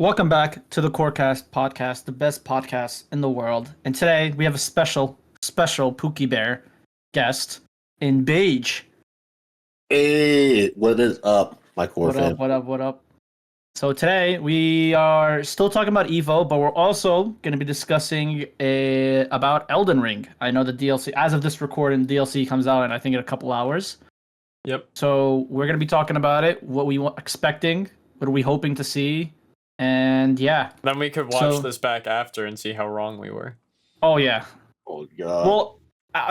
Welcome back to the QORcast podcast, the best podcast in the world. And today we have a special Pookie Bear guest in Beige. Hey, what is up, my core What fan? up, what up, what up? So today we are still talking about Evo, but we're also going to be discussing about Elden Ring. I know the DLC, as of this recording, DLC comes out in I think in a couple hours. Yep. So we're going to be talking about it, what we expecting, what are we hoping to see, and yeah. Then we could watch this back after and see how wrong we were. Oh yeah. Oh god. Well,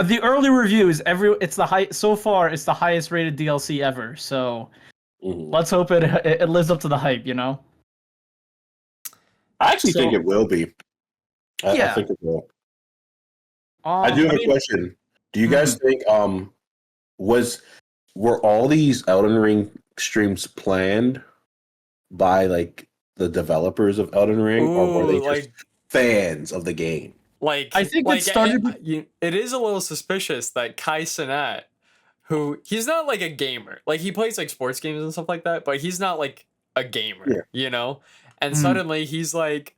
the early reviews, it's the high so far. It's the highest rated DLC ever. So let's hope it lives up to the hype. You know. I actually think it will be. I think it will. I do have a question. Do you guys think were all these Elden Ring streams planned by like the developers of Elden Ring, or were they just fans of the game? I think it started. It is a little suspicious that Kai Cenat, who he's not like a gamer, like he plays like sports games and stuff like that, but he's not like a gamer, you know. And suddenly he's like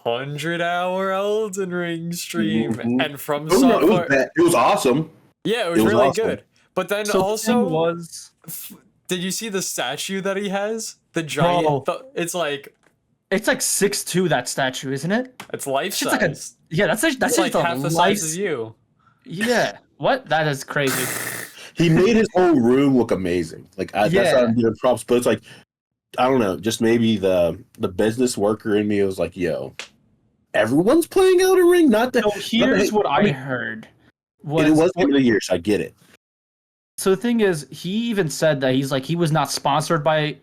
100-hour Elden Ring stream, and from software, it was awesome. Yeah, it was really awesome. Good. But then also, did you see the statue that he has? The giant. It's like 6'2", that statue, isn't it? It's life size. That's like half the size as you. Yeah. What? That is crazy. He made his whole room look amazing. Like that's how I'm giving props. But it's like, I don't know, just maybe the business worker in me was like, yo, everyone's playing Elden Ring. Here's what I heard. It was the end of the year, so I get it. So the thing is, he even said that he was not sponsored by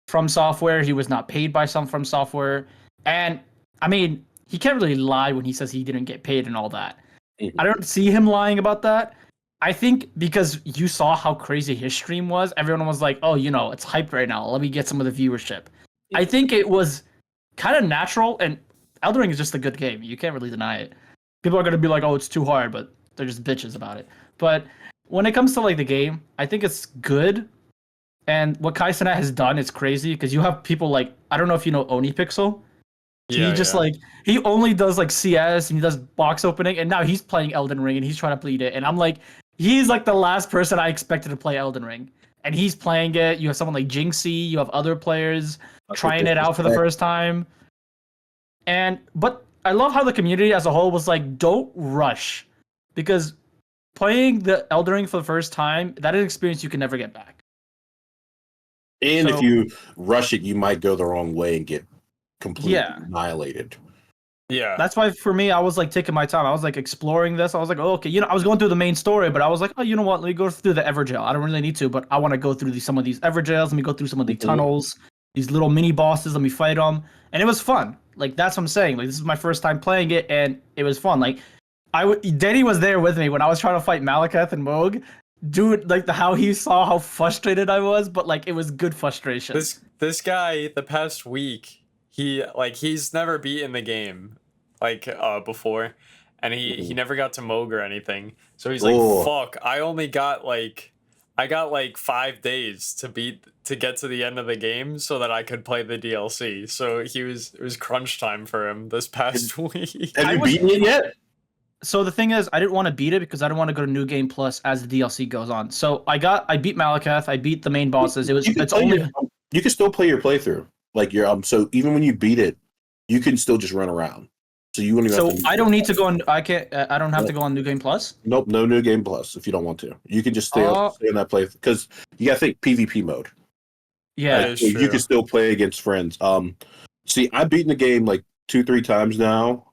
From Software. He was not paid by From Software. And I mean, he can't really lie when he says he didn't get paid and all that. I don't see him lying about that. I think because you saw how crazy his stream was, everyone was like, oh, it's hyped right now. Let me get some of the viewership. I think it was kind of natural, and Elden Ring is just a good game. You can't really deny it. People are going to be like, oh, it's too hard, but they're just bitches about it. But when it comes to like the game, I think it's good. And what Kai Cenat has done is crazy because you have people like, I don't know if you know OniPixel. He only does like CS and he does box opening, and now he's playing Elden Ring and he's trying to beat it. And I'm like, he's like the last person I expected to play Elden Ring. And he's playing it. You have someone like Jinxie, you have other players trying it out for the first time. But I love how the community as a whole was like, don't rush. Because playing the Elden Ring for the first time, that is an experience you can never get back. And if you rush it, you might go the wrong way and get completely annihilated. Yeah. That's why for me, I was like taking my time. I was like exploring this. I was like, oh, okay. I was going through the main story, but I was like, oh, you know what? Let me go through the Everjail. I don't really need to, but I want to go through some of these Everjails. Let me go through some of the tunnels, these little mini bosses. Let me fight them. And it was fun. Like, that's what I'm saying. Like, this is my first time playing it, and it was fun. Like, Danny was there with me when I was trying to fight Malekith and Moog. Dude, like how he saw how frustrated I was, but like it was good frustration. This guy, the past week, he's never beaten the game before, and he never got to Moog or anything. So he's like, fuck, I got 5 days to get to the end of the game so that I could play the DLC. So it was crunch time for him this past week. Have you beaten it yet? So the thing is, I didn't want to beat it because I didn't want to go to New Game Plus as the DLC goes on. So I beat Malekith, I beat the main bosses. You can still play your playthrough. Like so even when you beat it, you can still just run around. So you wouldn't even have to, I don't need to go on. I don't have to go on New Game Plus. Nope, no New Game Plus if you don't want to. You can just stay in that playthrough because you gotta think PvP mode. Yeah, so you can still play against friends. See, I've beaten the game like 2-3 times now.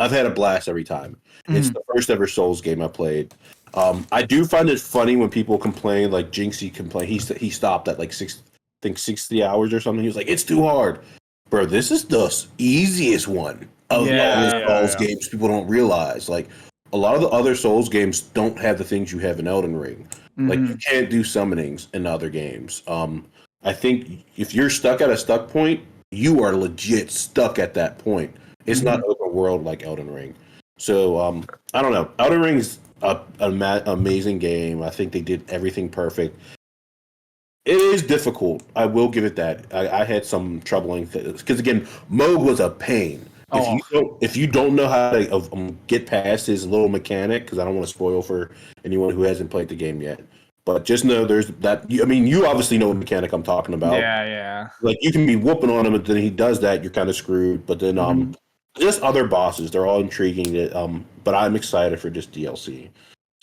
I've had a blast every time. It's the first ever Souls game I played. I do find it funny when people complain, like Jinxie complained. He stopped at like 60 hours or something. He was like, it's too hard. Bro, this is the easiest one of all the Souls games people don't realize. Like, a lot of the other Souls games don't have the things you have in Elden Ring. Like, you can't do summonings in other games. I think if you're stuck at a stuck point, you are legit stuck at that point. It's not open world like Elden Ring. So, I don't know. Elden Ring is an amazing game. I think they did everything perfect. It is difficult. I will give it that. I had some troubling things because again, Moog was a pain. If you don't know how to get past his little mechanic, because I don't want to spoil for anyone who hasn't played the game yet, but just know there's that. I mean, you obviously know what mechanic I'm talking about. Yeah. Like you can be whooping on him, and then he does that, you're kind of screwed. But then just other bosses, they're all intriguing. But I'm excited for just DLC.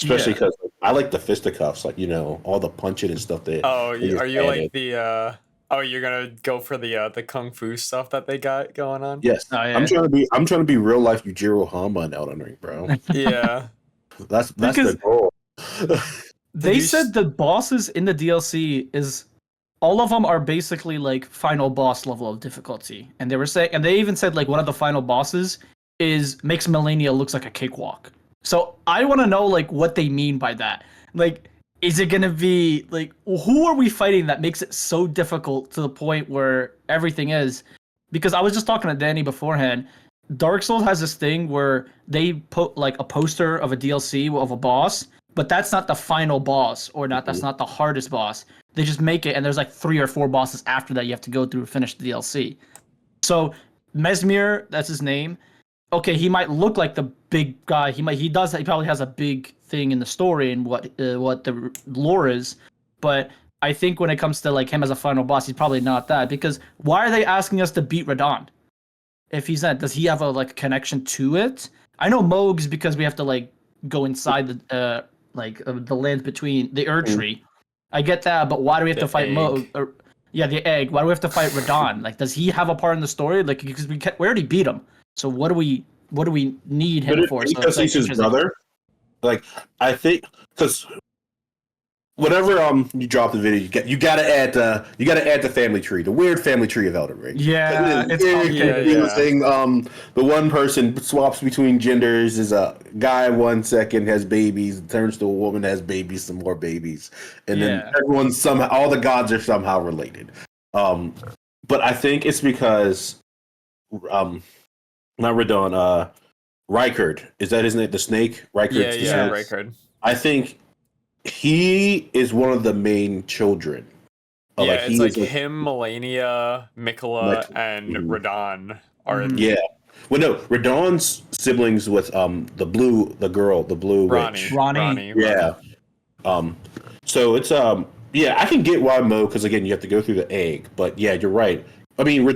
Especially because I like the fisticuffs, like all the punching and stuff. Are you like the? Oh, you're gonna go for the kung fu stuff that they got going on? Yes, yeah. I'm trying to be real life Yujiro Hama in Elden Ring, bro. Yeah, that's the goal. They said the bosses in the DLC is all of them are basically like final boss level of difficulty, and they even said like one of the final bosses makes Melania looks like a cakewalk. So I want to know like what they mean by that. Like, is it gonna be like who are we fighting that makes it so difficult to the point where everything is? Because I was just talking to Danny beforehand. Dark Souls has this thing where they put like a poster of a DLC of a boss, but that's not the final boss that's not the hardest boss. They just make it, and there's like 3 or 4 bosses after that you have to go through to finish the DLC. So Mesmir, that's his name. Okay, he might look like the big guy. He probably has a big thing in the story and what the lore is, but I think when it comes to like him as a final boss, he's probably not that. Because why are they asking us to beat Radon? If he's not, does he have a like connection to it? I know Moog's because we have to like go inside the the land between the Erdtree. I get that, but why do we have to fight Moog? The egg. Why do we have to fight Radon? Like, does he have a part in the story? Like, because we already beat him. So what do we need him for? Because he's his brother. Like, I think because whenever you drop the video, you gotta add the family tree, the weird family tree of Elden Ring. Yeah, it's confusing. The one person swaps between genders, is a guy 1 second, has babies, turns to a woman, has babies, some more babies, and then everyone's somehow, all the gods are somehow related. But I think it's because not Radon, Rykard. Is that his name? The snake? Rykard. Yeah, Rykard. I think he is one of the main children. It's like him, Melania, Mikola, and Radon are. Yeah. Well, no, Radon's siblings with the blue witch. Ronnie. Yeah. So it's I can get why Mo, because again you have to go through the egg, but yeah, you're right. I mean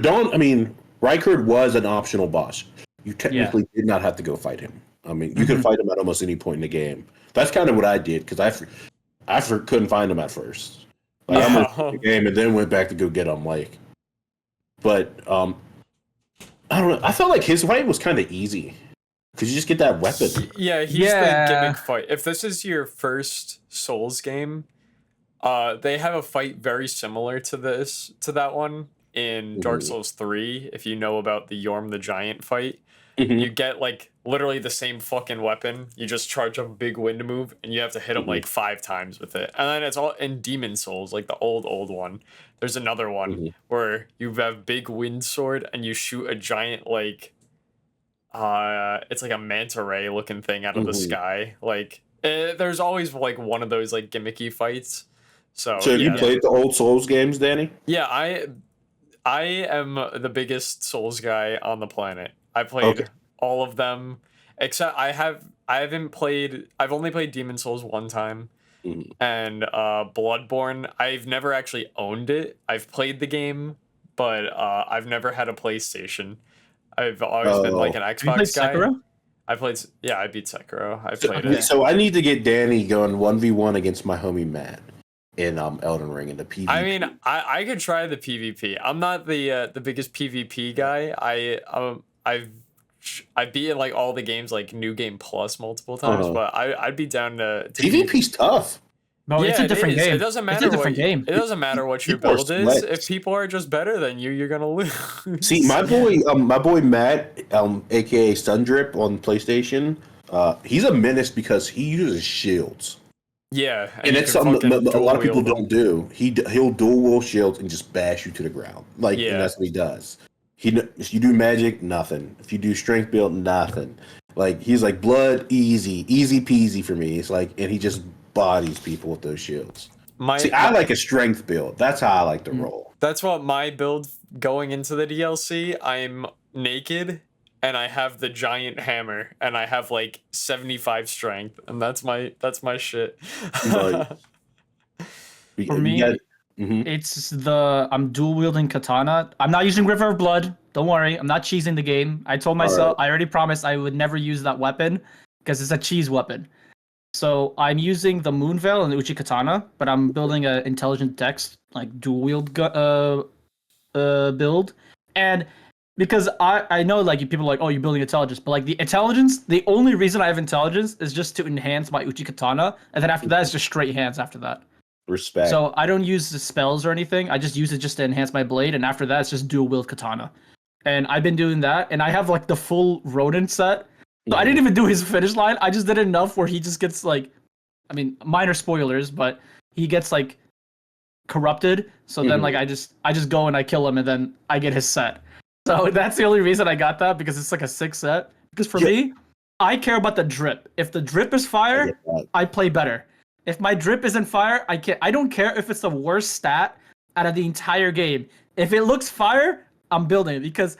Rykard was an optional boss. You technically did not have to go fight him. I mean, you could fight him at almost any point in the game. That's kind of what I did, because I couldn't find him at first. Like, I moved the game and then went back to go get him. But I don't know. I felt like his fight was kind of easy because you just get that weapon. Yeah, he's the gimmick fight. If this is your first Souls game, they have a fight very similar to that one in Dark Souls 3. If you know about the Yorm the Giant fight. You get like literally the same fucking weapon. You just charge up a big wind move, and you have to hit him like 5 times with it. And then it's all in Demon Souls, like the old one. There's another one where you have big wind sword and you shoot a giant it's like a manta ray looking thing out of the sky. Like there's always like one of those like gimmicky fights. So have you played the old Souls games, Danny? Yeah, I am the biggest Souls guy on the planet. I played all of them, except I've only played Demon Souls 1 time, and Bloodborne. I've never actually owned it. I've played the game, but I've never had a PlayStation. I've always been like an Xbox guy. Sekiro? I beat Sekiro. I played it. So I need to get Danny going 1v1 against my homie Matt in Elden Ring in the PvP. I mean, I could try the PvP. I'm not the biggest PvP guy. I've beaten like all the games like New Game Plus multiple times, but I'd be down to PvP's tough. No, it's a different game. It doesn't matter. It doesn't matter what your build is. If people are just better than you, you're gonna lose. See, my boy Matt, aka Sundrip on PlayStation, he's a menace because he uses shields. Yeah, and it's something a lot of people don't do. He'll dual wield shields and just bash you to the ground. And that's what he does. If you do magic, nothing. If you do strength build, nothing. Like, he's like, blood, easy peasy for me. It's like, and he just bodies people with those shields. I like a strength build. That's how I like to roll. That's what my build going into the DLC. I'm naked and I have the giant hammer and I have like 75 strength and that's my shit. Right. For me, it's I'm dual wielding katana. I'm not using River of Blood. Don't worry, I'm not cheesing the game. I told myself, I already promised I would never use that weapon because it's a cheese weapon. So I'm using the Moonveil and the Uchi Katana, but I'm building an intelligent dex like dual wield build. And because I know like people are like, oh, you're building intelligence, but like the only reason I have intelligence is just to enhance my Uchi Katana, and then after that it's just straight hands after that. Respect. So I don't use the spells or anything. I just use it just to enhance my blade, and after that it's just dual wield katana. And I've been doing that, and I have like the full Ronin set. So I didn't even do his finish line. I just did enough where he just gets like, I mean, minor spoilers, but he gets like corrupted. So then like I just go and I kill him, and then I get his set. So that's the only reason I got that, because it's like a 6 set. Because for me, I care about the drip. If the drip is fire, I play better. If my drip isn't fire, I don't care if it's the worst stat out of the entire game. If it looks fire, I'm building it, because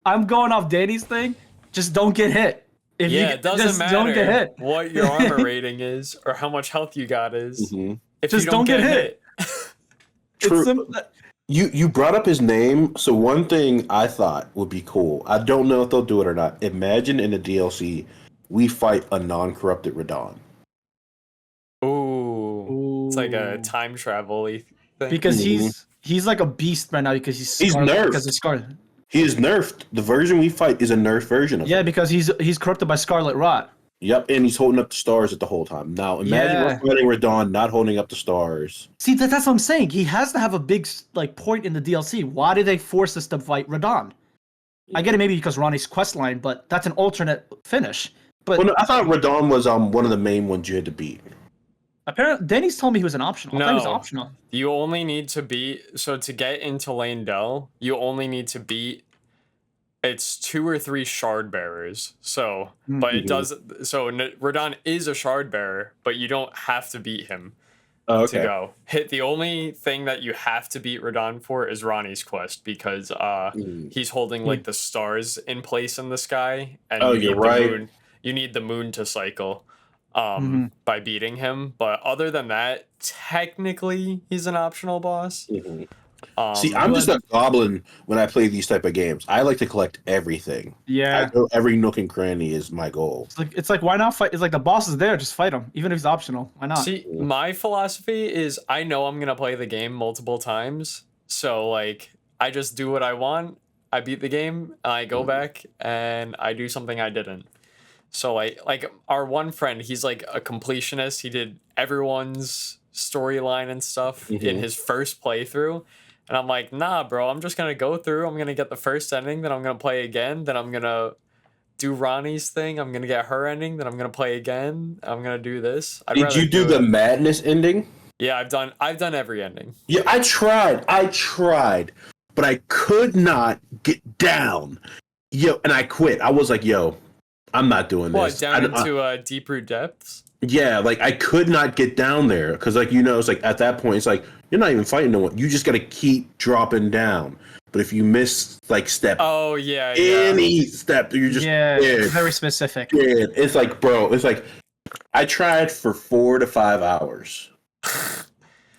I'm going off Danny's thing. Just don't get hit. If it doesn't matter don't get hit. what your armor rating is or how much health you got is. If just you don't get hit. True. You brought up his name, so one thing I thought would be cool. I don't know if they'll do it or not. Imagine in the DLC, we fight a non-corrupted Radon. Ooh. It's like a time travel-y thing. Because he's like a beast right now, because he's nerfed. Because he's Scarlet. He is nerfed. The version we fight is a nerfed version of him. Yeah, because he's corrupted by Scarlet Rot. Yep, and he's holding up the stars at the whole time. Now, imagine we're fighting Radon not holding up the stars. See, that's what I'm saying. He has to have a big like point in the DLC. Why did they force us to fight Radon? I get it, maybe because Ronnie's questline, but that's an alternate finish. But no, I thought Radon was one of the main ones you had to beat. Apparently, Danny's told me he was an optional. I thought he was optional. You only need to beat. So to get into Lane Dell, you only need to beat. It's 2 or 3 shard bearers. So, but it does. So Radon is a shard bearer, but you don't have to beat him to go. The only thing that you have to beat Radon for is Ronnie's quest, because he's holding like the stars in place in the sky, and you need the moon. You need the moon to cycle. By beating him, but other than that, technically he's an optional boss. See, I'm just a goblin when I play these type of games. I like to collect everything. Yeah, every nook and cranny is my goal. It's like why not fight? It's like the boss is there, just fight him, even if he's optional. Why not? See, my philosophy is I know I'm gonna play the game multiple times, so like I just do what I want. I beat the game, I go back, and I do something I didn't. So like our one friend, he's like a completionist. He did everyone's storyline and stuff in his first playthrough. And I'm like, nah, bro, I'm just going to go through. I'm going to get the first ending. Then I'm going to play again. Then I'm going to do Ronnie's thing. I'm going to get her ending. Then I'm going to play again. I'm going to do this. Did you do the madness ending? Yeah, I've done every ending. Yeah, I tried. But I could not get down. And I quit. I was like, I'm not doing this. What, down into Deep-Root Depths? Yeah, like I could not get down there because, like, it's like at that point, it's like you're not even fighting no one. You just got to keep dropping down. But if you miss like step, any step, you're just it's very specific. Yeah, it's like, bro, it's like I tried for 4 to 5 hours,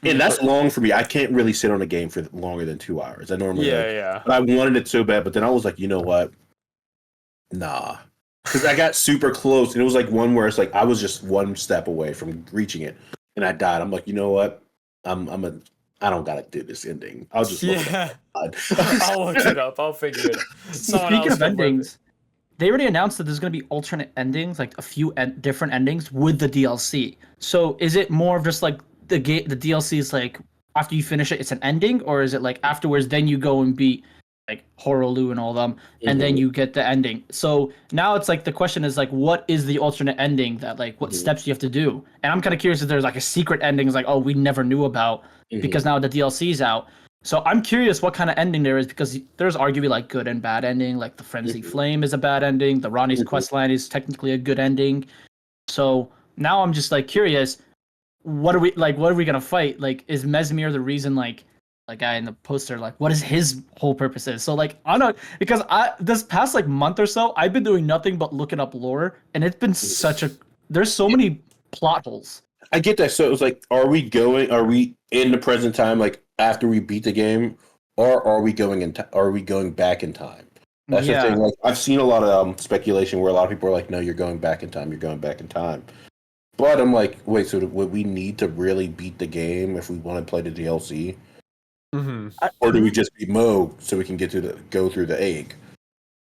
and that's long for me. I can't really sit on a game for longer than 2 hours. I normally But I wanted it so bad, but then I was like, you know what? Nah. Because I got super close, and it was like one where it's like I was just one step away from reaching it, and I died. I'm like, you know what? I don't gotta do this ending. I'll just look it up. I'll look it up. I'll figure it out. Speaking of endings, they already announced that there's gonna be alternate endings, like a few different endings with the DLC. So is it more of just like the DLC is like after you finish it, it's an ending, or is it like afterwards, then you go and beat like Horolu and all them, and then you get the ending. So now it's like the question is like, what is the alternate ending that like what steps do you have to do? And I'm kind of curious if there's like a secret ending, is like, oh, we never knew about because now the DLC is out. So I'm curious what kind of ending there is, because there's arguably like good and bad ending. Like the Frenzy Flame is a bad ending. The Ronnie's quest line is technically a good ending. So now I'm just like curious, what are we gonna fight? Like, is Mesmir the reason? Like guy in the poster, like, what is his whole purpose is? So like, I don't, because this past like month or so, I've been doing nothing but looking up lore, and it's been there's so many plot holes. I get that. So it was like, are we in the present time, like after we beat the game, or are we going back in time? That's the thing. Like, I've seen a lot of speculation where a lot of people are like, no, you're going back in time. You're going back in time. But I'm like, wait, so would we need to really beat the game if we want to play the DLC? Mm-hmm. Or do we just beat Mo so we can go through the egg?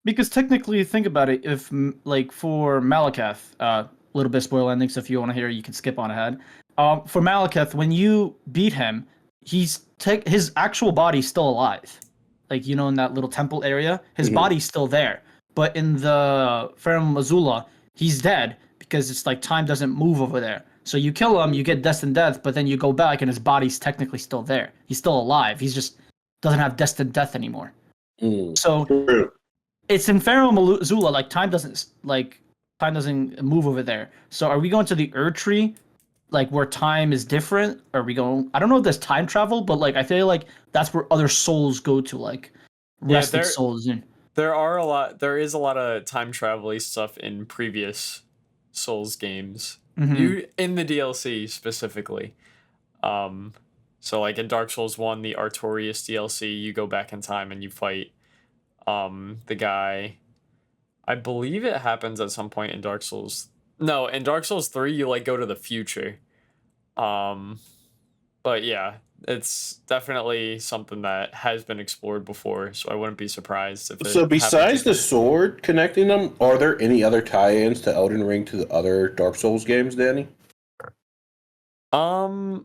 Because technically, think about it. If like for Malekith, a little bit spoiler ending, so if you want to hear, you can skip on ahead. For Malekith, when you beat him, his actual body's still alive. Like, you know, in that little temple area, his body's still there. But in the Farum Azula, he's dead because it's like time doesn't move over there. So you kill him, you get destined death, but then you go back and his body's technically still there. He's still alive. He's just doesn't have destined death anymore. So True. it's in Farum Azula, like time doesn't move over there. So are we going to the Erdtree, like where time is different? Are we going? I don't know if there's time travel, but like I feel like that's where other souls go to, like rested souls. There is a lot of time travel-y stuff in previous Souls games. You in the DLC specifically. So like in Dark Souls 1, the Artorias DLC, you go back in time and you fight the guy. I believe it happens at some point in Dark Souls. No, in Dark Souls 3 you like go to the future. But yeah, it's definitely something that has been explored before, so I wouldn't be surprised if it So besides the sword connecting them, are there any other tie-ins to Elden Ring to the other Dark Souls games, Danny? Not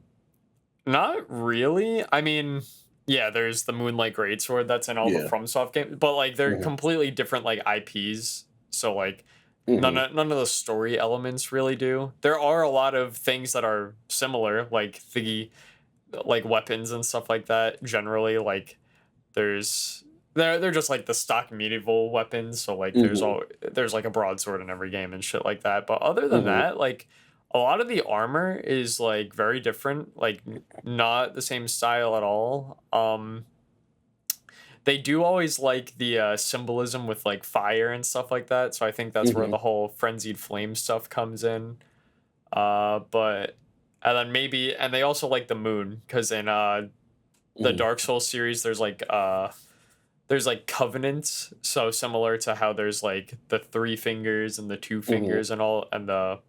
really. I mean, yeah, there's the Moonlight Greatsword that's in all the FromSoft games, but like they're completely different like IPs. So like none of the story elements really do. There are a lot of things that are similar, like the weapons and stuff like that. Generally, like they're just like the stock medieval weapons. So like there's like a broadsword in every game and shit like that. But other than that, like a lot of the armor is like very different, like not the same style at all. They do always like the symbolism with like fire and stuff like that, so I think that's where the whole frenzied flame stuff comes in. But and then and they also like the moon, because in the Dark Souls series there's like covenants, so similar to how there's like the 3 fingers and the 2 fingers and all, and the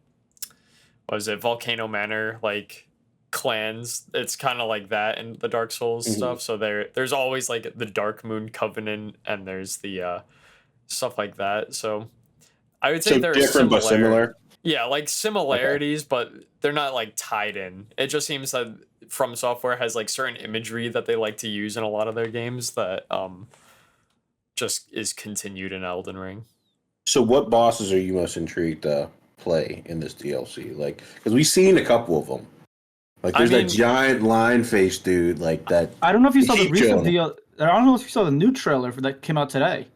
Volcano Manor like clans. It's kind of like that in the Dark Souls stuff. So there's always like the Dark Moon Covenant, and there's the stuff like that. So I would say so they're different but similar. Yeah, like similarities, but they're not like tied in. It just seems that From Software has like certain imagery that they like to use in a lot of their games that just is continued in Elden Ring. So what bosses are you most intrigued to play in this DLC? Like, because we've seen a couple of them. Like, there's that giant lion face dude, like that. I don't know if you saw the recent I don't know if you saw the new trailer that came out today.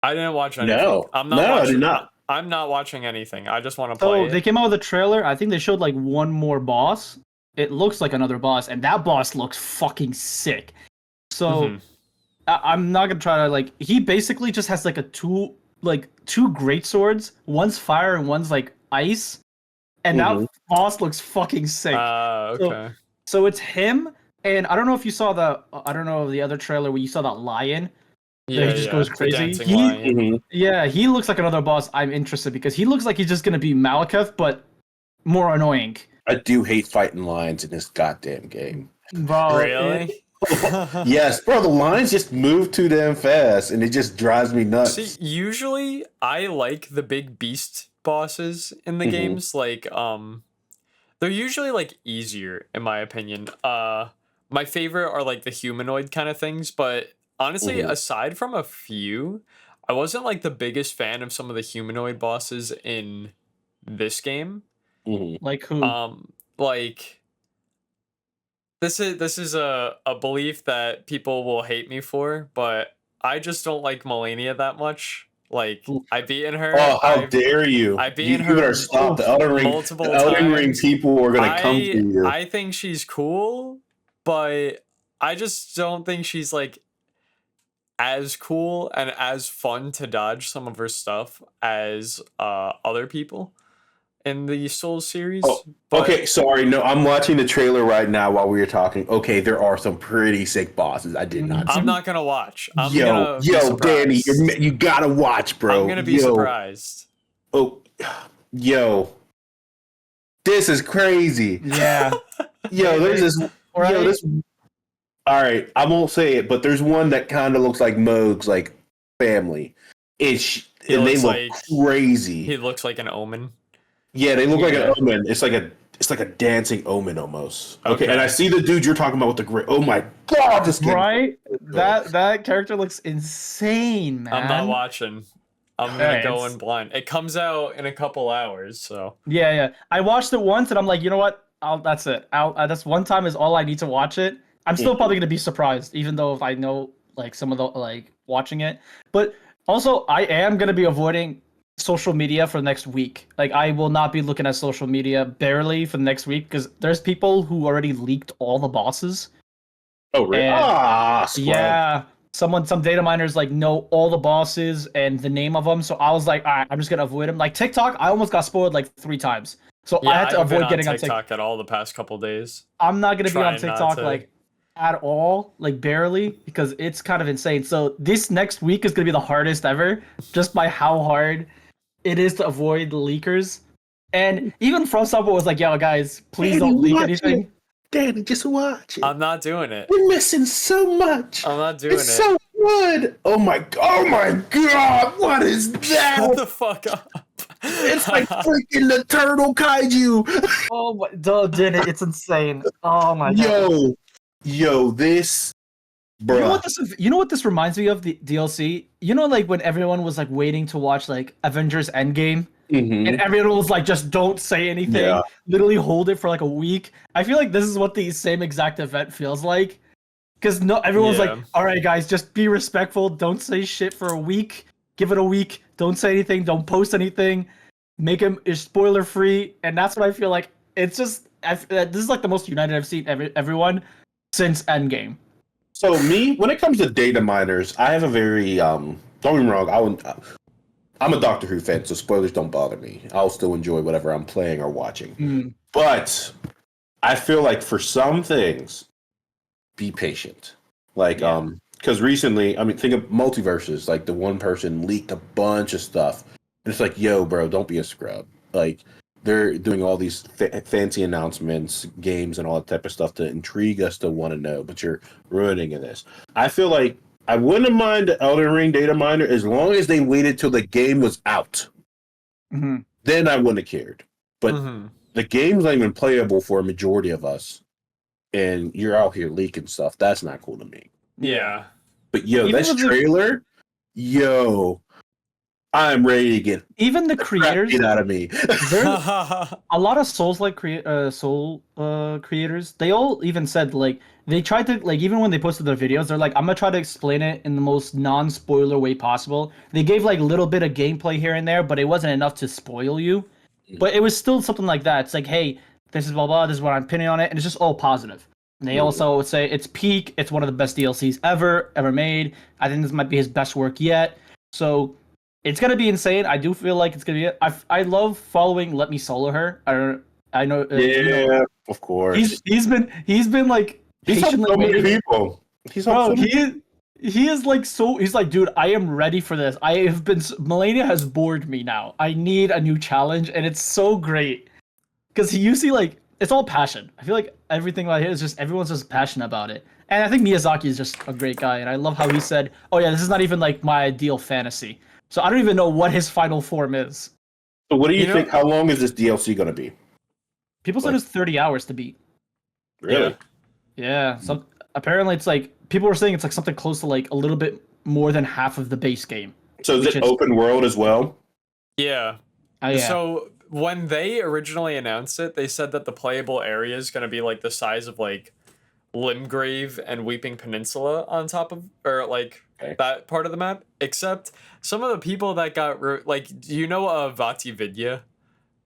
I didn't watch anything. No, I did not. I'm not watching anything. I just want to play. So they came out with a trailer. I think they showed like one more boss. It looks like another boss, and that boss looks fucking sick. So I'm not gonna try to like. He basically just has like two great swords. One's fire and one's like ice, and that boss looks fucking sick. Okay. So it's him, and I don't know if you saw the other trailer where you saw that lion. Yeah, he just goes crazy. He looks like another boss I'm interested, because he looks like he's just gonna be Malekith, but more annoying. I do hate fighting lions in this goddamn game. Bro, really? Yes, bro. The lions just move too damn fast, and it just drives me nuts. See, usually I like the big beast bosses in the games. Like, they're usually like easier in my opinion. My favorite are like the humanoid kind of things, but honestly, aside from a few, I wasn't like the biggest fan of some of the humanoid bosses in this game. Like who? Like this is a belief that people will hate me for, but I just don't like Melania that much. Like Oof. I've beaten her. Oh, how dare you! I've You beaten her better stop the Elden Ring. multiple The Elden Ring times. people are gonna come to you. I think she's cool, but I just don't think she's like as cool and as fun to dodge some of her stuff as other people in the Souls series. Oh, okay, sorry. No, I'm watching the trailer right now while we were talking. Okay, there are some pretty sick bosses. I did not. I'm not gonna watch. I'm yo, gonna be Danny, surprised. you gotta watch, bro. I'm gonna be surprised. Oh, yo, this is crazy. Yeah. Yo, there's this. Right? Yo, this. All right, I won't say it, but there's one that kind of looks like Moog's like family. And they look crazy. He looks like an omen. Yeah, they look like an omen. It's like a dancing omen almost. Okay, and I see the dude you're talking about with the gray. Oh my god, this game. Right? That character looks insane, man. I'm not watching. I'm gonna go in blind. It comes out in a couple hours, so yeah. I watched it once, and I'm like, you know what? That's it. That's one time is all I need to watch it. I'm still probably gonna be surprised, even though if I know like some of the like watching it. But also, I am gonna be avoiding social media for the next week. Like, I will not be looking at social media barely for the next week because there's people who already leaked all the bosses. Oh, really? Yeah. Some data miners like know all the bosses and the name of them. So I was like, all right, I'm just gonna avoid them. Like TikTok, I almost got spoiled like 3 times. So I had to avoid getting on TikTok at all the past couple days. I'm not gonna be on TikTok like at all, like barely, because it's kind of insane. So this next week is gonna be the hardest ever, just by how hard it is to avoid the leakers. And even From Software was like, yo guys, please don't leak anything. Danny, just watch it. I'm not doing it. We're missing so much. I'm not doing it. It's so good. Oh my god, what is that? Shut the fuck up. It's like freaking the turtle kaiju. Oh my, did it? It's insane. Oh my god. Yo, this, bro. You know what this reminds me of, the DLC? You know, like when everyone was like waiting to watch like Avengers Endgame, and everyone was like, just don't say anything. Literally hold it for like a week. I feel like this is what the same exact event feels like. Because everyone's like, all right, guys, just be respectful. Don't say shit for a week. Give it a week. Don't say anything. Don't post anything. Make him spoiler free. And that's what I feel like. It's just, this is like the most united I've seen everyone since Endgame. So when it comes to data miners, I have a very don't get me wrong, I'm a Doctor Who fan, so spoilers don't bother me. I'll still enjoy whatever I'm playing or watching. But I feel like for some things, be patient. Like because recently, I mean, think of multiverses. Like the one person leaked a bunch of stuff. And it's like, yo, bro, don't be a scrub. Like they're doing all these fancy announcements, games, and all that type of stuff to intrigue us to want to know, but you're ruining this. I feel like I wouldn't mind the Elden Ring data miner as long as they waited till the game was out. Then I wouldn't have cared. But the game's not even playable for a majority of us, and you're out here leaking stuff. That's not cool to me. Yeah. But yo, this trailer, I'm ready to get even the creators get out of me. A lot of Souls-like creators. They all even said like they tried to like even when they posted their videos, they're like, I'm gonna try to explain it in the most non-spoiler way possible. They gave like a little bit of gameplay here and there, but it wasn't enough to spoil you. But it was still something like that. It's like, hey, this is blah blah. This is what I'm pinning on it, and it's just all positive. And they also would say it's peak. It's one of the best DLCs ever made. I think this might be his best work yet. So. It's gonna be insane. I do feel like it's gonna be. I love following Let Me Solo Her. I know. Of course. He's been like patiently so many people. He is like so. He's like, dude, I am ready for this. I have been. Melania has bored me now. I need a new challenge, and it's so great because he usually like it's all passion. I feel like everything right here is just everyone's just passionate about it. And I think Miyazaki is just a great guy, and I love how he said, "Oh yeah, this is not even like my ideal fantasy." So I don't even know what his final form is. So what do you think? How long is this DLC going to be? People said it's 30 hours to beat. Really? Yeah. Apparently it's like people were saying it's like something close to like a little bit more than half of the base game. So is it open world as well? Yeah. So when they originally announced it, they said that the playable area is going to be like the size of like Limgrave and Weeping Peninsula on top of, or like that part of the map. Except some of the people that got like, do you know Vati Vidya,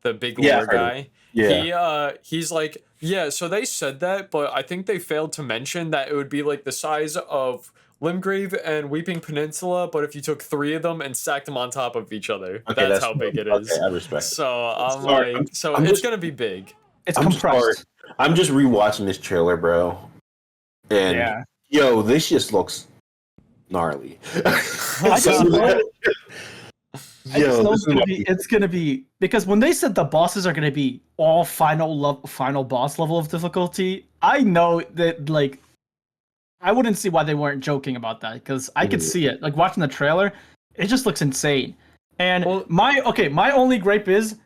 the big lore guy? Yeah. He's like, yeah. So they said that, but I think they failed to mention that it would be like the size of Limgrave and Weeping Peninsula, but if you took 3 of them and stacked them on top of each other, that's how big it is. Okay, I respect. So I'm like, it's gonna be big. It's compressed. I'm just rewatching this trailer, bro, and yo, this just looks gnarly. It's gonna be because when they said the bosses are gonna be all final boss level of difficulty, I know that like I wouldn't see why they weren't joking about that because I could see it. Like watching the trailer, it just looks insane. And my only gripe is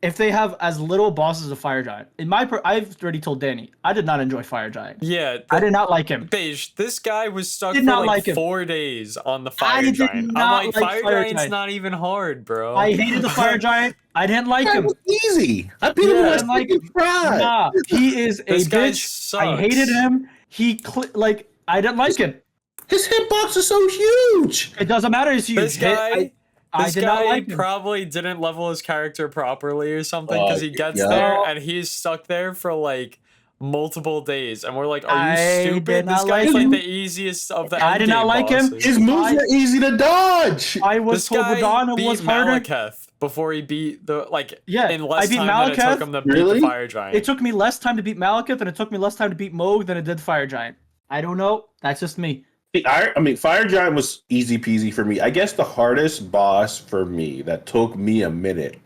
if they have as little bosses as a Fire Giant. I've already told Danny, I did not enjoy Fire Giant. Yeah, I did not like him. Beige, this guy was stuck for like 4 days on the Fire Giant. I'm like, Fire Giant's not even hard, bro. I hated the Fire Giant. I didn't like him. It was easy. I beat him last like Nah, he is a bitch. Sucks. I hated him. I didn't like him. His hitbox is so huge. It doesn't matter. He's huge. This guy probably didn't level his character properly or something because he gets there and he's stuck there for like multiple days, and we're like, "Are you stupid?" This guy's like the easiest of the. I did not like him. His moves are easy to dodge. I was told Radon was harder. Malekith before he beat the in I less beat time Malekith. than it took him to beat the Fire Giant. It took me less time to beat Malekith, and it took me less time to beat Moog than it did Fire Giant. I don't know. That's just me. I mean, Fire Giant was easy peasy for me. I guess the hardest boss for me that took me a minute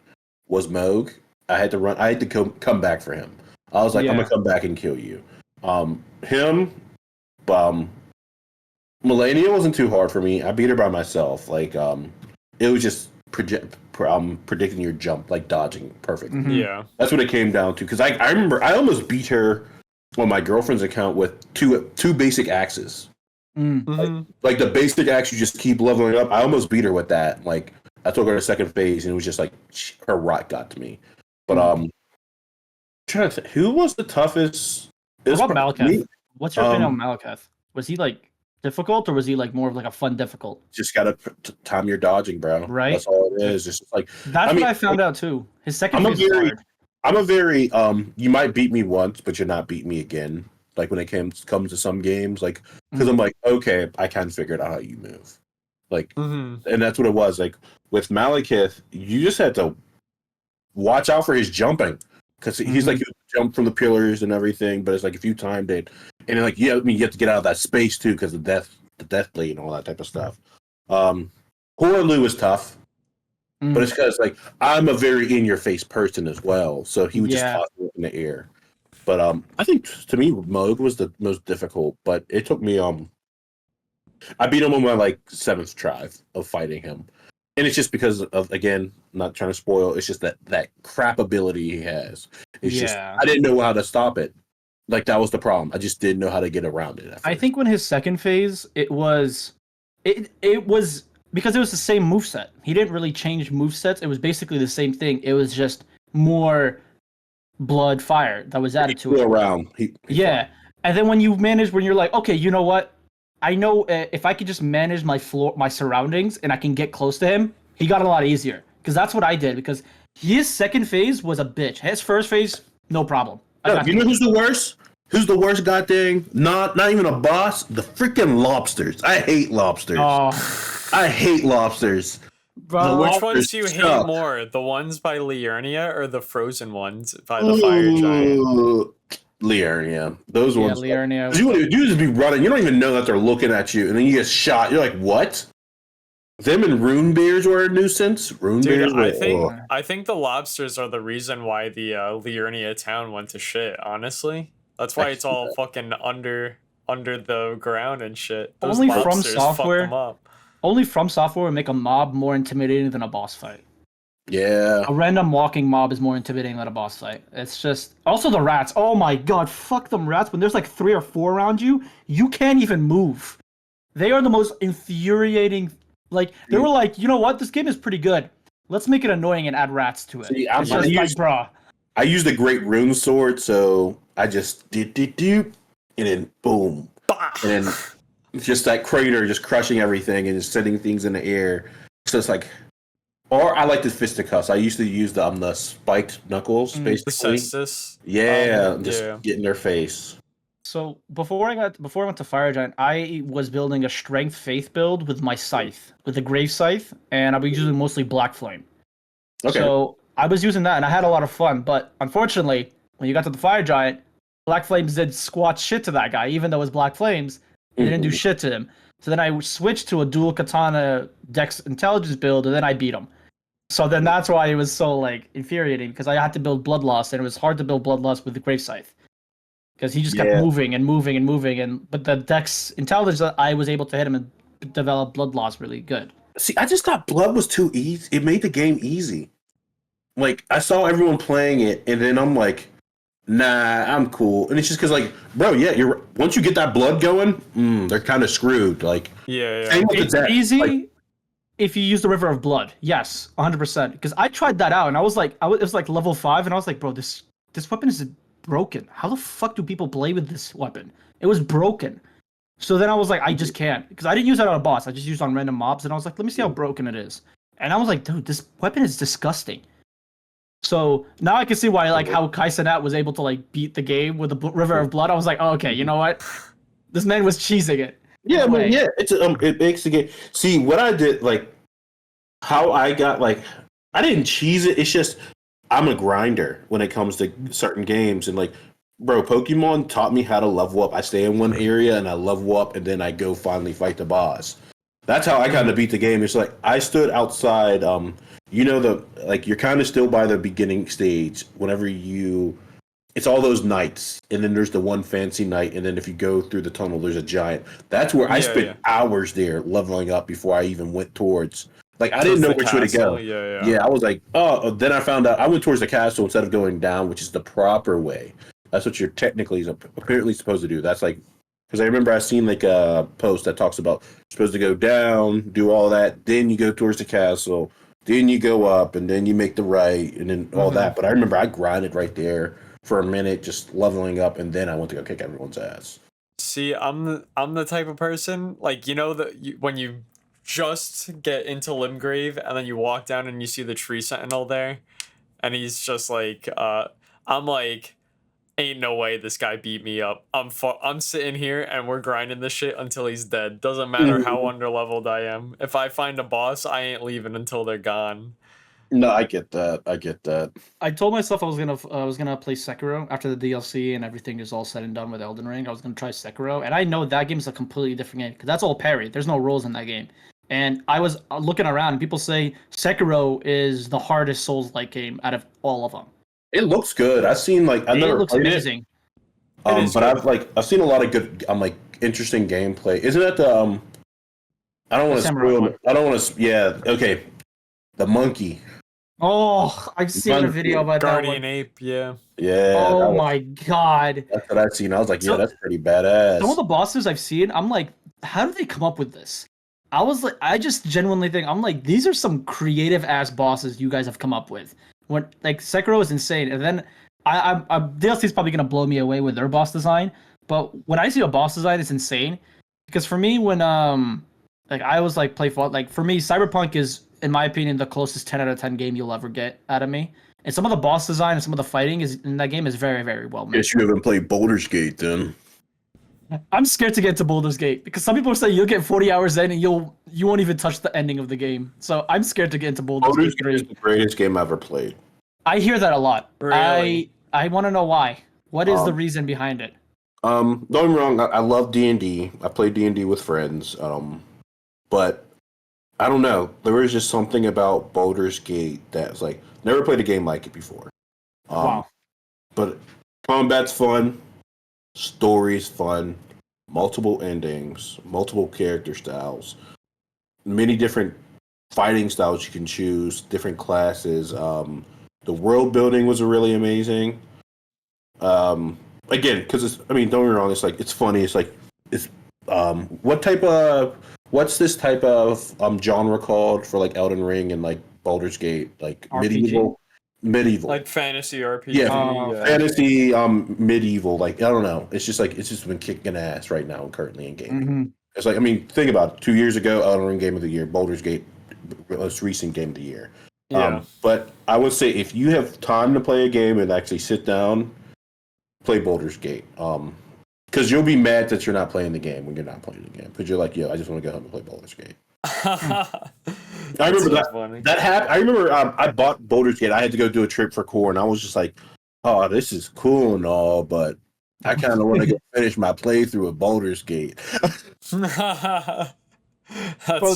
was Moog. I had to come back for him. I was like, I'm gonna come back and kill you. Melania wasn't too hard for me. I beat her by myself. Like, it was just predicting your jump, like dodging perfect. Mm-hmm. Yeah, that's what it came down to. Because I remember I almost beat her on my girlfriend's account with two basic axes. Mm-hmm. Like the basic axe, you just keep leveling up. I almost beat her with that. Like I took her to second phase, and it was just like her rot got to me. But trying to think, who was the toughest? What about Malekith? What's your opinion on Malekith? Was he like difficult, or was he like more of like a fun difficult? Just gotta time your dodging, bro. Right. That's all it is. Just like that's what I found out too. His second phase is hard. I'm a very you might beat me once, but you're not beat me again. Like when it comes to some games, like because I'm like, okay, I kind of figured out how you move, like, and that's what it was. Like with Malekith, you just had to watch out for his jumping because he's like, he would jump from the pillars and everything, but it's like if you timed it, and like you have to get out of that space too because the death blade and all that type of stuff. Horlu is tough. But it's because like I'm a very in your face person as well, so he would just toss it in the air. But I think to me Moog was the most difficult, but it took me I beat him on my like 7th try of fighting him, and it's just because of, again, not trying to spoil. It's just that crap ability he has. It's just I didn't know how to stop it. Like that was the problem. I just didn't know how to get around it. I think when his second phase, it was because it was the same moveset. He didn't really change movesets. It was basically the same thing. It was just more blood fire that was added to it. Around. And then when you're like, okay, you know what? I know if I could just manage my surroundings and I can get close to him, he got a lot easier. Because that's what I did. Because his second phase was a bitch. His first phase, no problem. No, you know who's the worst? Who's the worst goddamn? Not even a boss. The freaking lobsters. I hate lobsters. I hate lobsters. Bro, which ones do you hate more? The ones by Liurnia or the frozen ones by the Fire Giant? Liurnia. Those ones. Yeah, Liurnia. You just be running. You don't even know that they're looking at you, and then you get shot. You're like, what? Them and rune bears were a nuisance. I think the lobsters are the reason why the Liurnia town went to shit. Honestly, that's why it's all fucking under the ground and shit. Those Only lobsters From Software. Fuck them up. Only From Software would make a mob more intimidating than a boss fight. Yeah. A random walking mob is more intimidating than a boss fight. It's just... Also the rats. Oh my god, fuck them rats. When there's like 3 or 4 around you, you can't even move. They are the most infuriating... Like, they were like, you know what? This game is pretty good. Let's make it annoying and add rats to it. See, I used a great rune sword, so I just do, and then boom. And then just that crater just crushing everything and just sending things in the air. So it's like, or I like the fisticuffs. I used to use the spiked knuckles, The basically. cestus. Yeah, just get in their face. So before I went to Fire Giant, I was building a strength faith build with my scythe, with the grave scythe, and I was using mostly black flame. Okay. So I was using that, and I had a lot of fun. But unfortunately, when you got to the Fire Giant, Black Flames did squat shit to that guy, even though it was Black Flames. It didn't do shit to him. So then I switched to a dual katana Dex Intelligence build, and then I beat him. So then that's why it was so like infuriating, because I had to build Bloodlust, and it was hard to build Bloodlust with the Grave Scythe. Because he just kept moving and moving and moving, but the Dex Intelligence, I was able to hit him and develop Bloodlust really good. See, I just thought Blood was too easy. It made the game easy. Like, I saw everyone playing it, and then I'm like, nah, I'm cool. And it's just because, like, bro, yeah, once you get that blood going, they're kind of screwed. Like, it's easy if you use the River of Blood. Yes, 100%. Because I tried that out, and I was like, it was like level 5, and I was like, bro, this weapon is broken. How the fuck do people play with this weapon? It was broken. So then I was like, I just can't, because I didn't use that on a boss. I just used it on random mobs, and I was like, let me see how broken it is. And I was like, dude, this weapon is disgusting. So now I can see why, like, how Kai Cenat was able to like beat the game with the River of Blood. I was like, oh, okay, you know what? This man was cheesing it. Yeah, it makes the game. See, what I did, like, how I got, like, I didn't cheese it. It's just I'm a grinder when it comes to certain games, and like, bro, Pokemon taught me how to level up. I stay in one area and I level up, and then I go finally fight the boss. That's how I kind of beat the game. It's like I stood outside. You're kind of still by the beginning stage. Whenever it's all those nights, and then there's the one fancy night, and then if you go through the tunnel, there's a giant. That's where I spent hours there leveling up before I even went towards. Like, I didn't know which way to go. Yeah, I was like, oh. Then I found out I went towards the castle instead of going down, which is the proper way. That's what you're technically apparently supposed to do. That's like, because I remember I seen like a post that talks about you're supposed to go down, do all that, then you go towards the castle, then you go up, and then you make the right, and then all that. But I remember I grinded right there for a minute, just leveling up, and then I went to go kick everyone's ass. See, I'm the type of person, like, when you just get into Limgrave and then you walk down and you see the tree sentinel there, and he's just like, I'm like, ain't no way this guy beat me up. I'm sitting here and we're grinding this shit until he's dead. Doesn't matter how underleveled I am. If I find a boss, I ain't leaving until they're gone. No, I get that. I told myself I was gonna play Sekiro after the DLC and everything is all said and done with Elden Ring. I was gonna try Sekiro, and I know that game is a completely different game because that's all parry. There's no rules in that game. And I was looking around, and people say Sekiro is the hardest Souls-like game out of all of them. It looks good. I've seen like it looks amazing. But I've seen a lot of good interesting gameplay. Isn't that the I don't want to spoil it. I don't want to. Yeah. Okay. The monkey. Oh, I've seen a video about Guardian that one. Ape. Yeah. Yeah. Oh my god. That's what I've seen. I was like, yeah, that's pretty badass. Some of the bosses I've seen, I'm like, how do they come up with this? I just genuinely think, I'm like, these are some creative ass bosses you guys have come up with. When like Sekiro is insane, and then I DLC is probably gonna blow me away with their boss design. But when I see a boss design, it's insane. Because for me, when I was like for me, Cyberpunk is, in my opinion, the closest 10 out of 10 game you'll ever get out of me. And some of the boss design and some of the fighting in that game is very, very well made. Guess you haven't played Baldur's Gate then. I'm scared to get to Baldur's Gate because some people say you'll get 40 hours in and you won't even touch the ending of the game. So I'm scared to get into Baldur's Gate 3. Is the greatest game I've ever played. I hear that a lot. Really? I want to know why. What is the reason behind it? Don't get me wrong. I love D&D. I play D&D with friends. But I don't know. There was just something about Baldur's Gate that's like never played a game like it before. Wow. But combat's fun. Story's fun. Multiple endings. Multiple character styles. Many different fighting styles you can choose. Different classes. The world building was really amazing. Again, because don't get me wrong. It's like it's funny. It's like it's what's this type of genre called for like Elden Ring and like Baldur's Gate, like RPG? medieval, like fantasy RPG. Yeah, fantasy, medieval. Like I don't know. It's just been kicking ass right now, currently in gaming. It's like, I mean, think about it. 2 years ago, Elden Ring Game of the Year, Baldur's Gate, most recent Game of the Year. Yeah. But I would say if you have time to play a game and actually sit down, play Baldur's Gate. Because you'll be mad that you're not playing the game when you're not playing the game. Because you're like, yo, I just want to go home and play Baldur's Gate. I remember that happened. I remember I bought Baldur's Gate. I had to go do a trip for QOR, and I was just like, oh, this is cool and all, but I kind of want to go finish my playthrough of Baldur's Gate. That's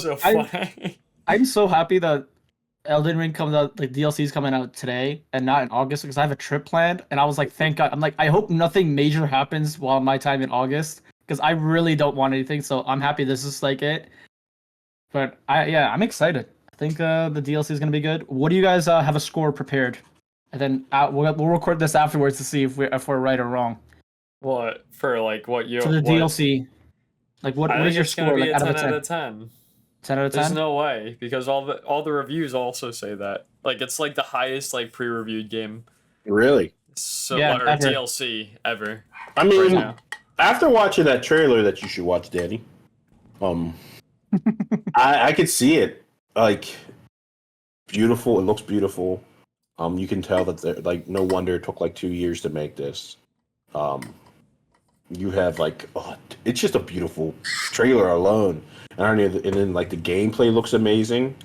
so funny. I'm so happy that Elden Ring comes out, like DLC is coming out today and not in August because I have a trip planned, and I was like, thank God. I'm like, I hope nothing major happens while my time in August because I really don't want anything. So I'm happy this is like it. But I'm excited. I think the DLC is gonna be good. What do you guys have a score prepared? And then we'll record this afterwards to see if we're right or wrong. What for? Like what you for the DLC? Like what is your score? Like, out of 10. 10 out of 10? There's no way because all the reviews also say that. Like it's like the highest like pre-reviewed game. Really? So yeah, or ever. DLC ever. I mean, right after watching that trailer that you should watch, Danny, I could see it. Like beautiful. It looks beautiful. You can tell that like no wonder it took like 2 years to make this. You have like it's just a beautiful trailer alone. And then like the gameplay looks amazing.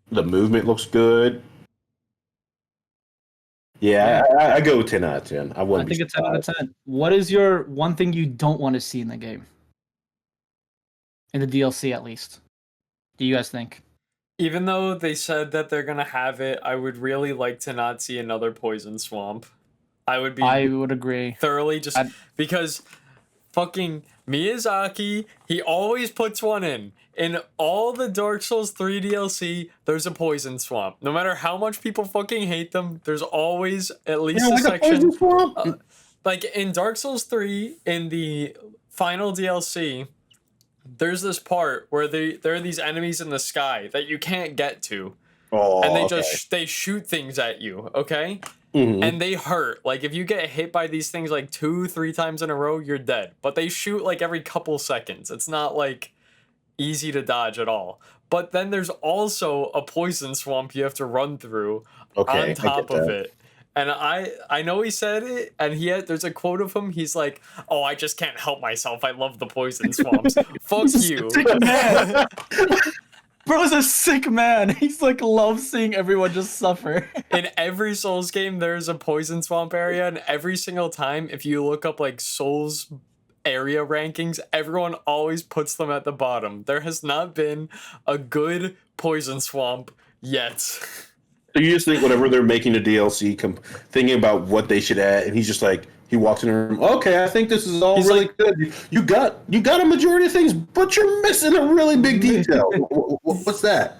The movement looks good. Yeah, I go 10 out of 10. I think it's 10 out of 10. What is your one thing you don't want to see in the game? In the DLC, at least. Do you guys think? Even though they said that they're gonna have it, I would really like to not see another poison swamp. I would agree. Thoroughly because fucking Miyazaki, he always puts one in. In all the Dark Souls 3 DLC, there's a poison swamp. No matter how much people fucking hate them, there's always at least a section. Like in Dark Souls 3, in the final DLC, there's this part where there are these enemies in the sky that you can't get to. Oh, and they shoot things at you, okay? Mm-hmm. And they hurt. Like if you get hit by these things like 2-3 times in a row, you're dead. But they shoot like every couple seconds. It's not like easy to dodge at all. But then there's also a poison swamp you have to run through on top of it. And I know he said it, and there's a quote of him. He's like, "Oh, I just can't help myself. I love the poison swamps." Fuck you. Bro's a sick man. He's like loves seeing everyone just suffer. In every Souls game, there's a poison swamp area, and every single time, if you look up like Souls area rankings, everyone always puts them at the bottom. There has not been a good poison swamp yet. So you just think whenever they're making a DLC, thinking about what they should add, and he's just like, he walks in the room. Okay, I think this is all really good. You got a majority of things, but you're missing a really big detail. What's that?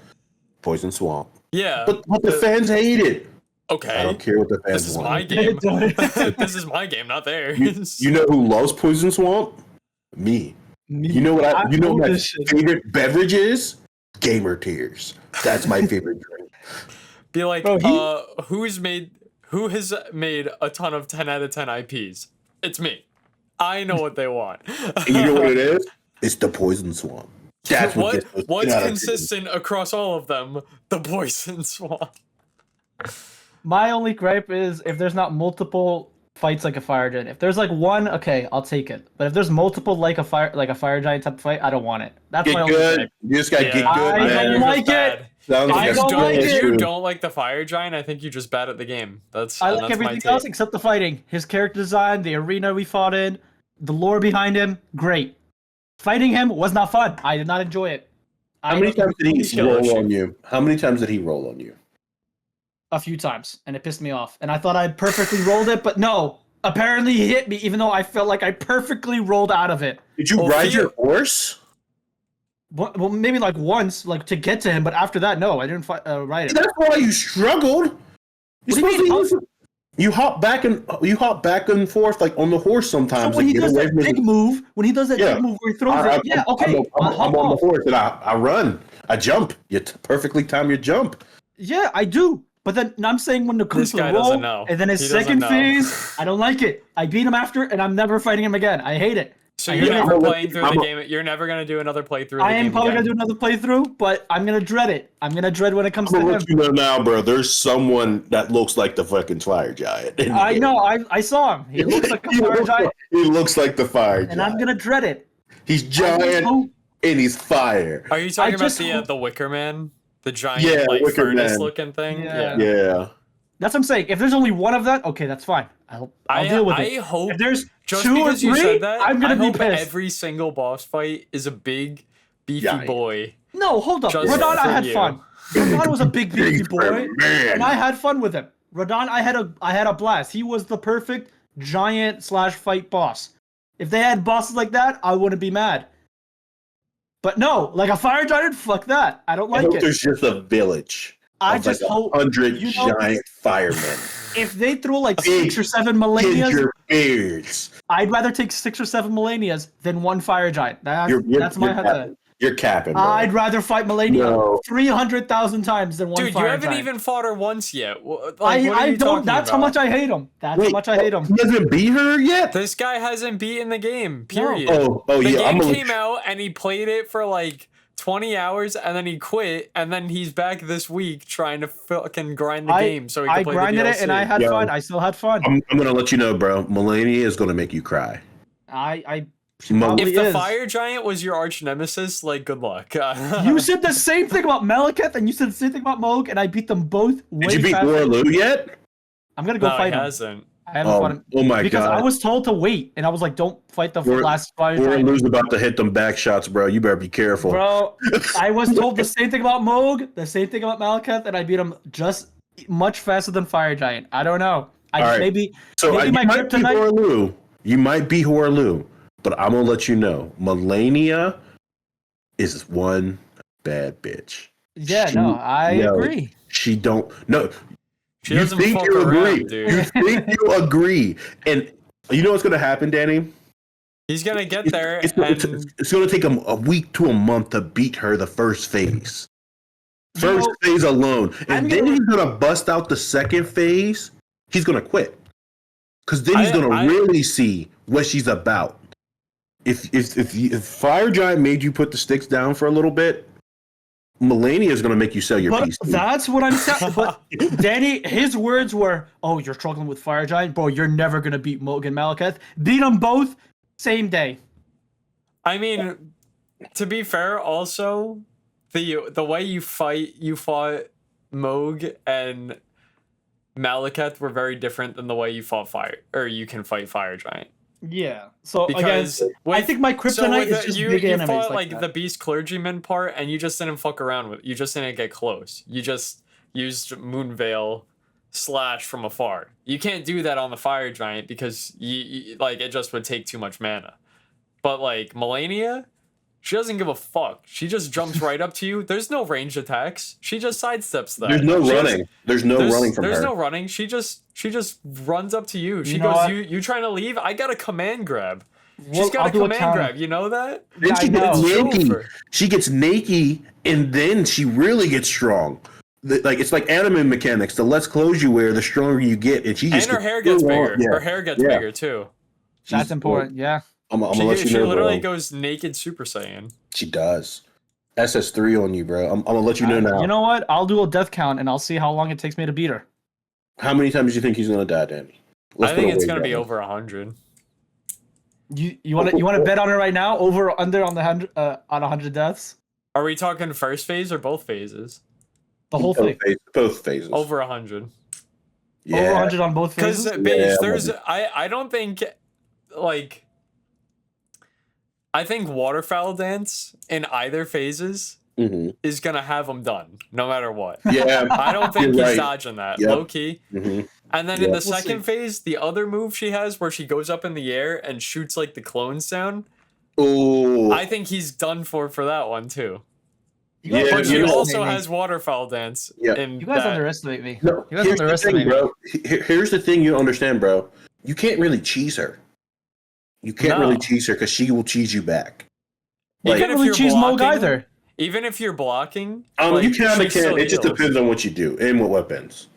Poison swamp. Yeah, but the fans hate it. Okay, I don't care what the fans want. This is my game. This is my game, not theirs. You know who loves poison swamp? Me. You know what you know what my favorite beverage is? Gamer tears. That's my favorite drink. Be like, who has made a ton of 10 out of 10 IPs? It's me. I know what they want. And you know what it is? It's the poison swamp. That's what's consistent across all of them? The poison swamp. My only gripe is if there's not multiple fights like a fire giant. If there's like one, okay, I'll take it. But if there's multiple like a fire giant type of fight, I don't want it. That's my only gripe. You just gotta get good. I don't like it. If you don't like the fire giant, I think you're just bad at the game. I like everything else except the fighting. His character design, the arena we fought in, the lore behind him, great. Fighting him was not fun. I did not enjoy it. How many times did he roll on you? How many times did he roll on you? A few times, and it pissed me off. And I thought I perfectly rolled it, but no. Apparently he hit me, even though I felt like I perfectly rolled out of it. Did you ride your horse? Well, maybe like once, like to get to him, but after that, no, I didn't ride it. That's why you struggled. You hop back and forth like on the horse sometimes. So when he does that big move, where he throws it, okay. I'm on the horse and I run, I jump. You perfectly time your jump. Yeah, I do. But then I'm saying when the roll, and then his second phase, I don't like it. I beat him after, and I'm never fighting him again. I hate it. So I you're hate it. never playing through the game. You're never gonna do another playthrough. Of the I am game probably again. gonna do another playthrough, but I'm gonna dread it. I'm gonna dread when it comes to I'm gonna him. let you know now, bro. There's someone that looks like the fucking fire giant. in the I game. know. I saw him. He looks like a fire giant, He looks like the fire and giant. I'm gonna dread it. He's giant hope- and he's fire. Are you talking about just the hope- the Wicker Man, the giant Yeah, like Wicker furnace Man. looking thing? Yeah. Yeah. That's what I'm saying. If there's only one of that, okay, that's fine. I'll deal with it. I hope If there's just two or because you three, said that, I'm gonna I be hope pissed. every single boss fight is a big, beefy Giant. boy. No, hold up. Just Radon, I for had you. fun. Radon was a big beefy Big boy, man. and I had fun with him. Radon, I had a blast. He was the perfect giant / fight boss. If they had bosses like that, I wouldn't be mad. But no, like a fire giant, fuck that. I don't I like hope it. there's just a village. I of just like hope 100 you know, giant firemen. if they throw like Big 6 or 7 Millennias, Ginger beards. I'd rather take 6 or 7 Millennias than one fire giant. That's my head. You're capping, bro. I'd rather fight Millennia No. 300,000 times than one Dude, you fire haven't giant. even fought her once yet. Like, I what are you don't. talking That's how about? much I hate him. That's Wait, how much I hate him. He hasn't beat her yet? This guy hasn't beaten the game. Period. Oh, the yeah. game came out and he played it for like 20 hours and then he quit and then he's back this week trying to fucking grind the game so he can I play grinded the it and I DLC. had Yo. fun. I still had fun. I'm going to let you know, bro. Melania is going to make you cry. She probably If the is. fire giant was your arch nemesis, like good luck. You said the same thing about Malekith and you said the same thing about Moog, and I beat them both way Did you beat faster. Warloo yet? I'm gonna go No, fight he him. hasn't. I haven't fought him Oh my because god. I was told to wait, and I was like, "Don't fight the last fire giant." Warloo's about to hit them back shots, bro. You better be careful. Bro, I was told the same thing about Moog, the same thing about Malekith, and I beat him just much faster than Fire Giant. I don't know. All right. Maybe So maybe you my might be kryptonite. Warloo. You might be Warloo, but I'm gonna let you know, Melania is one bad bitch. Yeah, no, I agree. She don't. No, She you doesn't think fuck you around, agree? dude. You think you agree? And you know what's gonna happen, Danny? He's gonna get there It's and gonna take him a week to a month to beat her the first phase. First phase alone, and then he's gonna bust out the second phase. He's gonna quit because then he's gonna really see what she's about. If Fire Giant made you put the sticks down for a little bit, Melania is gonna make you sell your But PC. that's what I'm saying. But Danny, his words were, "Oh, you're struggling with Fire Giant, bro. You're never gonna beat Moog and Malekith. Beat them both same day." I mean, to be fair, also the way you fought Moog and Malekith were very different than the way you can fight Fire Giant. Yeah. So Because again, I think my kryptonite is just you big enemies fought like like that. the Beast Clergyman part, and you just didn't fuck around with. You just didn't get close. You just used Moonveil slash from afar. You can't do that on the Fire Giant because you like it just would take too much mana. But like Melania, she doesn't give a fuck. She just jumps right up to you. There's no ranged attacks. She just sidesteps that. There's no running. There's no running from her. There's no running. She just runs up to you. She You know goes, what? you trying to leave? I got a command grab. Well, She's got I'll a do command counter. grab. You know that? Then Yeah, she I gets know. naked. Over. She gets naked, and then she really gets strong. Like it's like anime mechanics. The less clothes you wear, the stronger you get, and she just And her hair gets bigger. Yeah. Her hair gets bigger too. That's important. Yeah. I'm gonna let you She know, literally bro. goes naked Super Saiyan. She does. SS3 on you, bro. I'm gonna let you know now. You know what? I'll do a death count and I'll see how long it takes me to beat her. How many times do you think he's gonna die, Danny? I think it's gonna gonna be over 100. You want to bet on it right now? Over or under on the 100 deaths? Are we talking first phase or both phases? The whole thing. Both phases. Over 100. Yeah. Over 100 on both Because phases. there's I don't think like I think Waterfowl Dance in either phases Mm-hmm. is gonna have him done no matter what. Yeah. I don't think he's You're right. dodging that. Yep. Low key. Mm-hmm. And then in Yeah. the second phase, the other move she has where she goes up in the air and shoots like the clones down, Oh. I think he's done for that one too. Yeah, But she you know- also has Waterfowl Dance. Yeah. In You guys that. underestimate me. No, You guys here's the underestimate thing, me. bro. Here's the thing you don't understand, bro. You can't really cheese her. You can't No. really cheese her because she will cheese you back. You Like, can't if really you're cheese Moog blocking- either. Even if you're blocking, you kind of she can. still It just heals. depends on what you do and what weapons.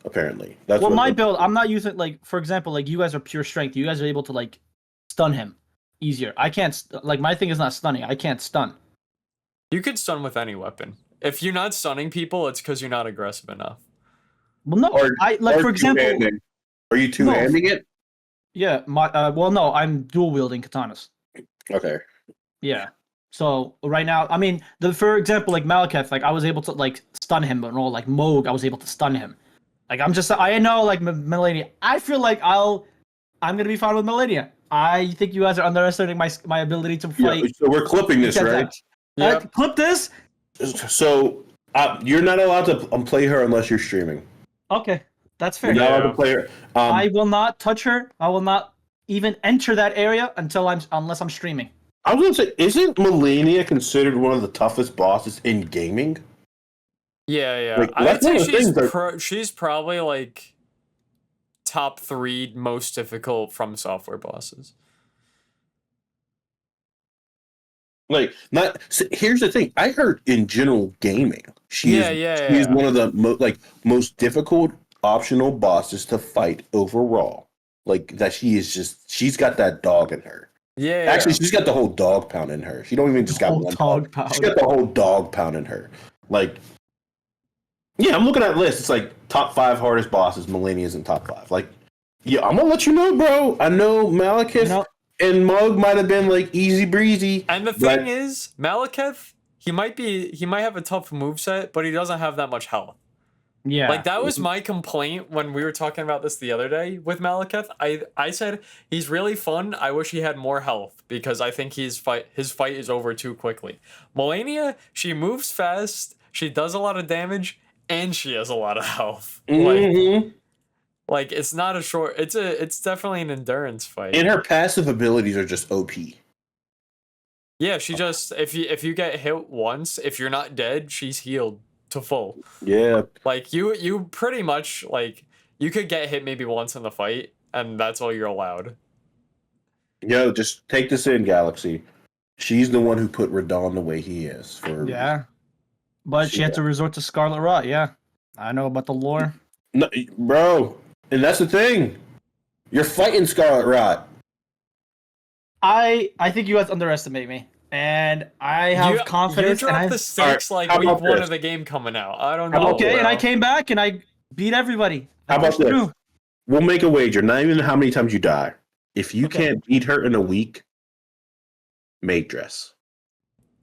Apparently, that's Well, what my build, I'm not using, like, for example, like, you guys are pure strength. You guys are able to, like, stun him. easier. I can't like my thing is not stunning. I can't stun. You could stun with any weapon. If you're not stunning people, it's because you're not aggressive enough. Well, no, for example, are you two-handing it? Yeah, no, I'm dual wielding katanas. Okay. Yeah. So right now, I mean, for example, like Malekith, like I was able to like stun him, but no, like Moog, I was able to stun him. Like I know like Melania. I feel like I'm gonna be fine with Melania. I think you guys are underestimating my ability to fight. Yeah, so we're clipping this, right? Yeah. Clip this. So you're not allowed to play her unless you're streaming. Okay, that's fair. You're not allowed to play her. I will not touch her. I will not even enter that area unless I'm streaming. I was gonna say, isn't Melania considered one of the toughest bosses in gaming? Yeah. Like, I'd say she's probably like top 3 most difficult From Software bosses. Like, not. So here's the thing. I heard in general gaming, she's one of the most difficult optional bosses to fight overall. Like that, she's got that dog in her. Yeah. Actually, she's got the whole dog pound in her. She don't even just got one dog pound. She's got the whole dog pound in her. Like, yeah, I'm looking at a list. It's like top 5 hardest bosses. Melania's in top 5. Like, yeah, I'm gonna let you know, bro. I know Malekith and Mug might have been like easy breezy. And the thing is, Malekith, he might have a tough moveset, but he doesn't have that much health. Yeah. Like that was my complaint when we were talking about this the other day with Malekith. I said he's really fun. I wish he had more health because I think his fight is over too quickly. Melania, she moves fast, she does a lot of damage, and she has a lot of health. Mm-hmm. Like it's not a short. It's definitely an endurance fight. And her passive abilities are just OP. Yeah, she just if you get hit once, if you're not dead, she's healed to full. Yeah. Like you pretty much like you could get hit maybe once in the fight, and that's all you're allowed. Yo, just take this in, Galaxy. She's the one who put Radon the way he is. But she had to resort to Scarlet Rot. Yeah, I know about the lore. No, bro, and that's the thing. You're fighting Scarlet Rot. I think you guys underestimate me. And I have confidence. You dropped the stakes like week 1 of the game coming out. I don't know. Okay, and I came back and I beat everybody. How about this? We'll make a wager. Not even how many times you die. If you can't beat her in a week, maid dress.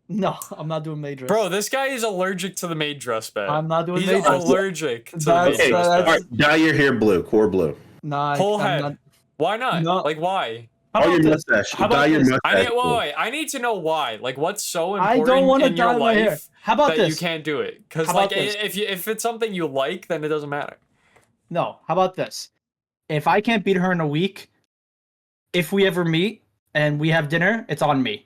No, I'm not doing maid dress. Bro, this guy is allergic to the maid dress bet. I'm not doing maid dress. He's allergic to the maid dress bet. All right, dye your hair blue, core blue. Nah, whole head. Why not? No. Like, why? Your mustache. Dye your mustache. I need to know why. Like, what's so important in your my hair. life How about that this? you can't do it? Because like, if it's something you like, then it doesn't matter. No. How about this? If I can't beat her in a week, if we ever meet and we have dinner, it's on me.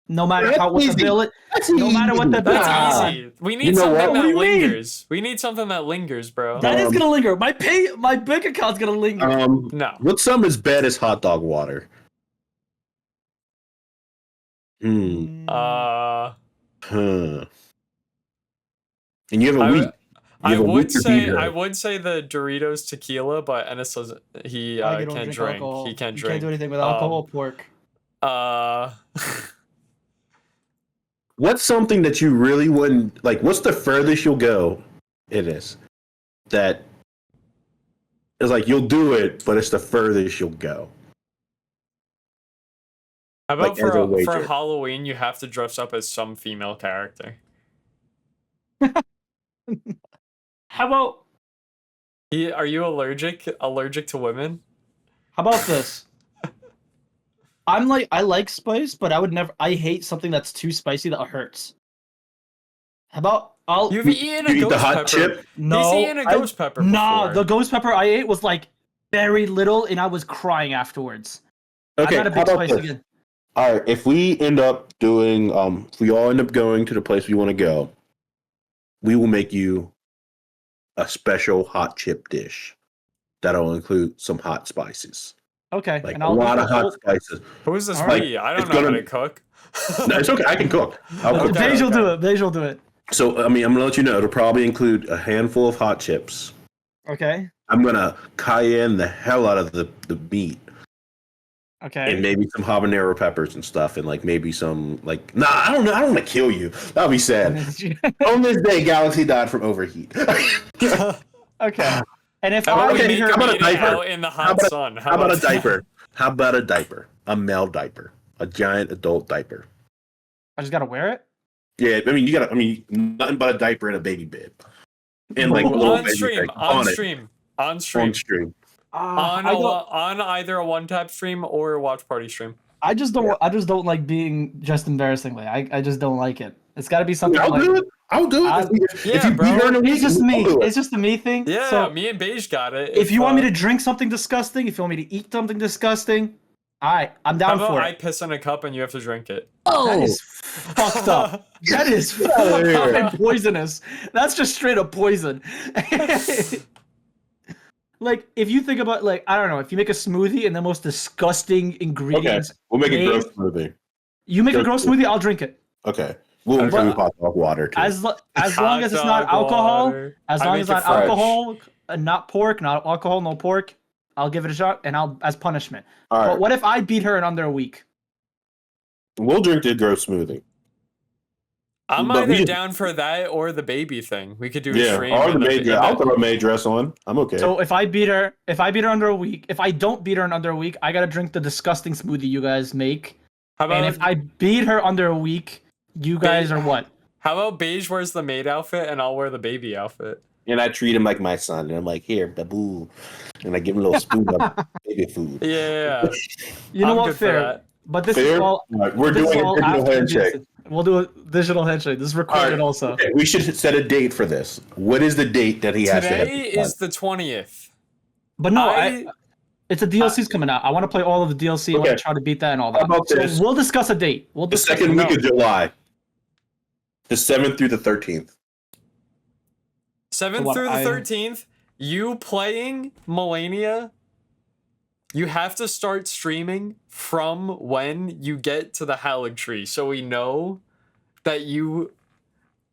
No matter what the bill is. No matter what the bill is. That's easy. We need something that lingers. We need something that lingers, bro. That is gonna linger. My bank account's gonna linger. No. What's some as bad as hot dog water? And you have a week. I would say the Doritos tequila, but Ennis says he can't drink. Alcohol. He can't You drink. Can't do anything with alcohol. Pork. What's something that you really wouldn't like? What's the furthest you'll go? It is that it's like you'll do it, but it's the furthest you'll go. How about for Halloween, you have to dress up as some female character? How about? Are you allergic to women? How about this? I like spice, but I hate something that's too spicy that hurts. How about You've eaten a ghost pepper. Chip? No, he's eaten a ghost pepper before. No, the ghost pepper I ate was like very little, and I was crying afterwards. Okay, I'm not a big spice again. All right, if we end up doing, if we all end up going to the place we want to go, we will make you a special hot chip dish that'll include some hot spices. Okay, like a lot of hot spices. Who is this we? I don't know how to cook. No, it's okay. I can cook. I'll cook. Beige will do it. Beige will do it. So, I mean, I'm going to let you know, it'll probably include a handful of hot chips. Okay. I'm going to cayenne the hell out of the meat. Okay. And maybe some habanero peppers and stuff, and like maybe some like I don't know. I don't want to kill you. That'd be sad. On this day, Galaxy died from overheat. Okay. And if How about we I make her, her about a eat it diaper? out in the hot sun? How about a that? diaper? How about a diaper? A male diaper, a giant adult diaper. I just gotta wear it. Yeah, I mean you gotta. I mean nothing but a diaper and a baby bib, and like a little on baby stream, thing on it. stream, on On stream, stream. on either a one-tap stream or a watch party stream. I just don't. I just don't like being dressed embarrassingly. I just don't like it. It's got to be something. I'll like, do it. I'll do it. If you beat her in a week, it's just me. I'll do it. It's just a me thing. Yeah, So me and Beige got it. if you want me to drink something disgusting, if you want me to eat something disgusting, all right, I'm down for I it. piss in a cup and you have to drink it. That is fucked up. That is fucking poisonous. That's just straight up poison. Like, if you think about, like, I don't know, if you make a smoothie and the most disgusting ingredients. Okay, we'll make a gross smoothie. You make a gross smoothie, I'll drink it. Okay. We'll include hot dog water too. As long as it's not alcohol, as long as it's not alcohol, not pork, not alcohol, no pork, I'll give it a shot, and I'll as punishment. All right. But what if I beat her in under a week? We'll drink the gross smoothie. I'm either down for that or the baby thing. We could do a stream. Or the maid dress. I'll throw a maid dress on. I'm okay. So if I beat her under a week, if I don't beat her in under a week, I gotta drink the disgusting smoothie you guys make. And if I beat her under a week, you guys are what? How about Beige wears the maid outfit and I'll wear the baby outfit? And I treat him like my son. And I'm like, here, baboo. And I give him a little spoon of baby food. Yeah. You know what? Fair. But this is all. We're doing a digital handshake. We'll do a digital handshake. This is recorded also. Okay, we should set a date for this. What is the date that he has to have? Today is the 20th. But no, it's a DLC's coming out. I want to play all of the DLC. I want to try to beat that and all that. How about this? We'll discuss a date. We'll discuss the second week of July. The 7th through the 13th. 7th through the 13th, you playing Melania, you have to start streaming from when you get to the Erdtree, so we know that you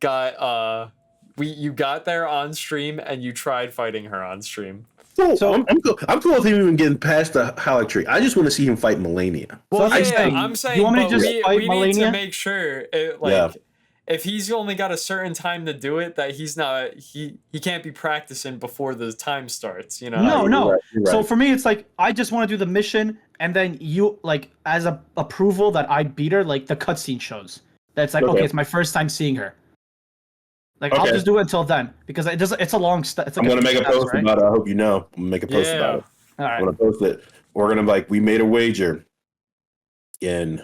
got you got there on stream and you tried fighting her on stream. Cool. So I'm cool. I'm cool with him even getting past the Erdtree. I just want to see him fight Melania. Well, I'm saying, you want me to just fight we Melania? need to make sure if he's only got a certain time to do it, that he's not he can't be practicing before the time starts, you know? No. You're right. So for me, it's like I just want to do the mission, and then you like as a approval that I beat her, like the cutscene shows. That's like okay, it's my first time seeing her. Like I'll just do it until then because it doesn't. It's a long step. Like I'm gonna make a post about it. I hope you know. I'm gonna make a post about it. All right. I'm gonna post it. We're gonna we made a wager. And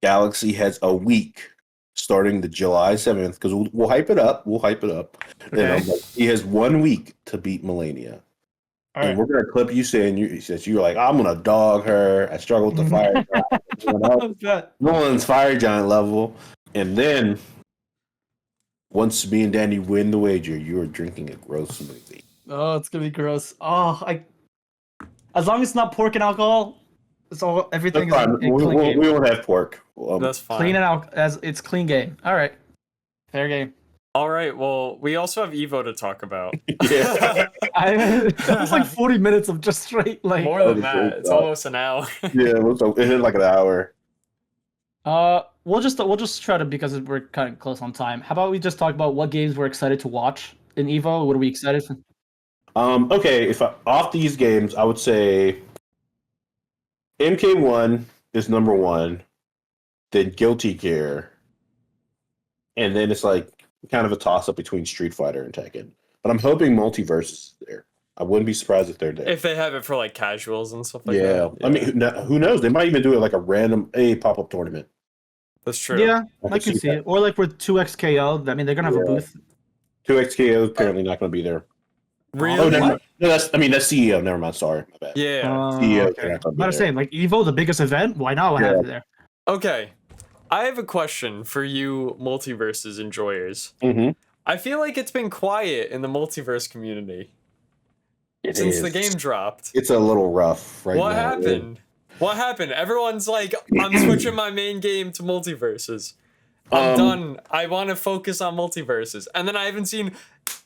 Galaxy has a week starting the July 7th because we'll hype it up. Okay. And he has 1 week to beat Melania. All and we're gonna clip you saying you're like, I'm gonna dog her. I struggle with the fire giant. Nolan's fire giant level, and then once me and Danny win the wager, you are drinking a gross smoothie. Oh, it's gonna be gross. Oh, as long as it's not pork and alcohol, it's all everything. That's fine. We won't have pork. That's fine. Clean and out as it's clean game. All right, fair game. All right. Well, we also have Evo to talk about. Yeah, that was like 40 minutes of just straight like. More than that. It's almost an hour. Yeah, it hit like an hour. We'll just try to because we're kind of close on time. How about we just talk about what games we're excited to watch in Evo? What are we excited for? Okay, off these games, I would say MK1 is number 1, then Guilty Gear, and then it's like kind of a toss up between Street Fighter and Tekken. But I'm hoping Multiverse is there. I wouldn't be surprised if they're there. If they have it for like casuals and stuff like that. Yeah, I mean, who knows? They might even do it like a random pop-up tournament. That's true. Yeah, I can see it. Or like with 2XKO. I mean, they're gonna have a booth. 2XKO is apparently not going to be there. Really? Oh, no, that's CEO. Never mind. Sorry, my bad. Yeah. CEO. Okay. I'm not saying like Evo, the biggest event. Why not have it there? Okay, I have a question for you, Multiverses enjoyers. Mm-hmm. I feel like it's been quiet in the Multiverse community since the game dropped. It's a little rough right now. What happened? What happened? Everyone's like, I'm switching my main game to Multiverses. I'm done. I want to focus on Multiverses. And then I haven't seen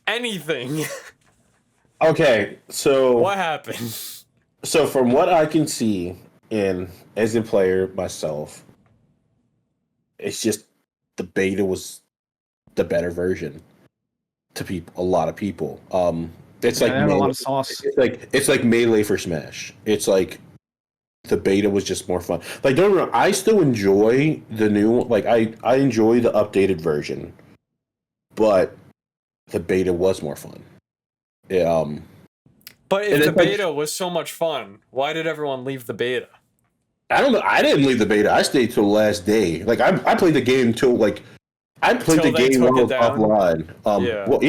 anything. Okay, so... What happened? So from what I can see, And as a player myself, it's just the beta was the better version to people. A lot of people. It's Yeah, like they have a lot melee, of sauce. it's like melee for Smash. It's like the beta was just more fun. Like don't get me wrong, I still enjoy the new like I enjoy the updated version, but the beta was more fun. Yeah, But if and the it's like beta was so much fun, why did everyone leave the beta? I don't know. I didn't leave the beta. I stayed till the last day. Like I played the game till like I played Till the they game took while I it was down? offline. Yeah. Well,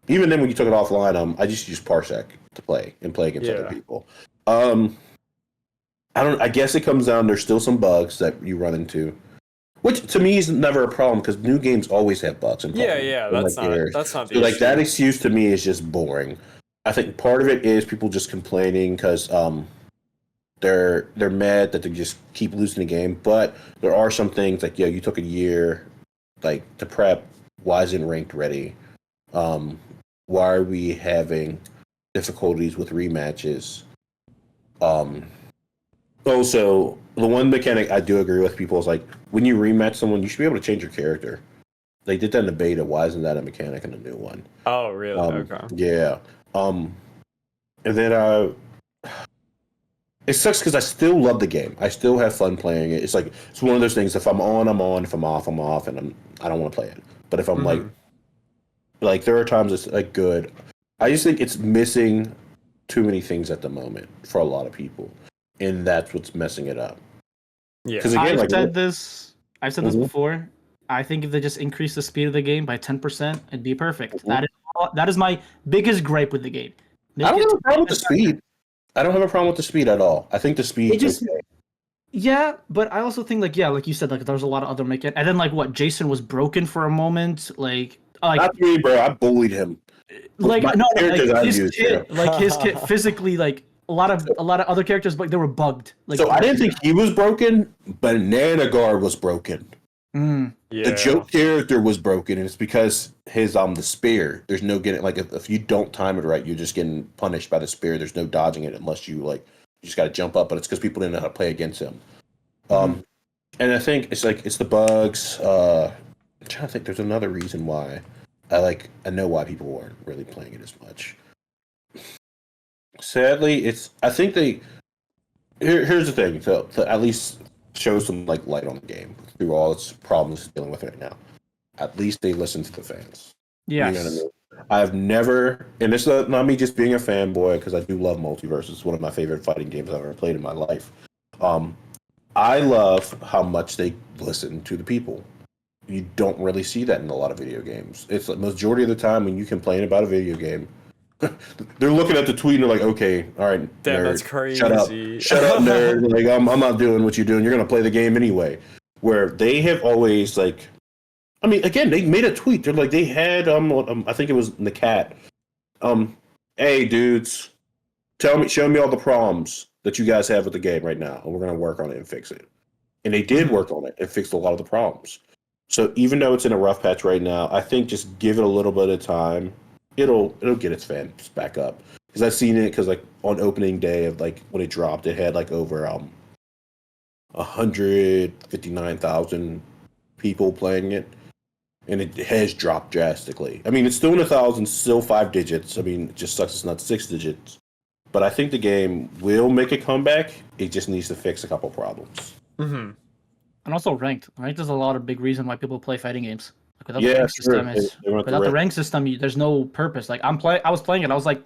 even then when you took it offline, I just used Parsec to play and play against other Yeah. people. I don't. I guess it comes down. There's still some bugs that you run into, which to me is never a problem because new games always have bugs and Yeah, problems. yeah, and, that's like, errors. not So the like that issue. excuse to me is just boring. I think part of it is people just complaining because they're mad that they just keep losing the game. But there are some things like you took a year like to prep. Why isn't ranked ready? Um, why are we having difficulties with rematches? Um, Also, the one mechanic I do agree with people is like when you rematch someone, you should be able to change your character. They did that in the beta. Why isn't that a mechanic in the new one? Oh, really? Okay. Yeah. And then it sucks because I still love the game. I still have fun playing it. It's like it's one of those things. If I'm on, I'm on. If I'm off, I'm off, and I don't want to play it. But if I'm Mhm. like there are times it's like good. I just think it's missing too many things at the moment for a lot of people, and that's what's messing it up. Because Yeah. again, I've like said this. I've said this Mhm, before. I think if they just increase the speed of the game by 10%, it'd be perfect. mhm. That is my biggest gripe with the game. I Make don't it have a problem with the 10% faster. speed. I don't have a problem with the speed at all. I think the It speed's just okay. yeah, but I also think like yeah, like you said, like there's a lot of other mechanics. And then like what, Jason was broken for a moment, Not me, bro. I bullied him with like my no, characters like I've used. Yeah. his kit physically like a lot of other characters, but they were bugged. Like So I didn't think he was broken, but Nanagar was broken. mm, The Yeah. joke character was broken, and it's because his the spear. There's no getting like if you don't time it right, you're just getting punished by the spear. There's no dodging it unless you like you just got to jump up. But it's because people didn't know how to play against him. mhm. Um, and I think it's like it's the bugs. I'm trying to think. There's another reason why. I know why people weren't really playing it as much. Sadly, it's I think they here's the thing to at least show some like light on the game through all its problems it's dealing with right now. At least they listen to the fans. You know what I Yes. mean? I've never, and it's not me just being a fanboy because I do love Multiverse. It's one of my favorite fighting games I've ever played in my life. Um, I love how much they listen to the people. You don't really see that in a lot of video games. It's the majority of the time when you complain about a video game, they're looking at the tweet and they're like, "Okay, all right, Damn, that's nerd, crazy. shut up, nerd. Like, I'm not doing what you're doing. You're gonna play the game anyway." Where they have always like, I mean, again, they made a tweet. They're like, they had I think it was the cat. Um, hey dudes, show me all the problems that you guys have with the game right now, and we're gonna work on it and fix it. And they did Mhm. work on it and fixed a lot of the problems. So even though it's in a rough patch right now, I think just give it a little bit of time. It'll get its fans back up. Because I've seen it because like on opening day of like when it dropped, it had like over 159,000 people playing it, and it has dropped drastically. I mean, it's still in the thousands, still 5 digits. I mean, it just sucks it's not 6 digits. But I think the game will make a comeback. It just needs to fix a couple problems. Mhm. And also ranked. Ranked is a lot of big reason why people play fighting games. Like without the Yeah, rank sure. system, They went the without the red. rank system, there's no purpose. Like I was playing it. I was like,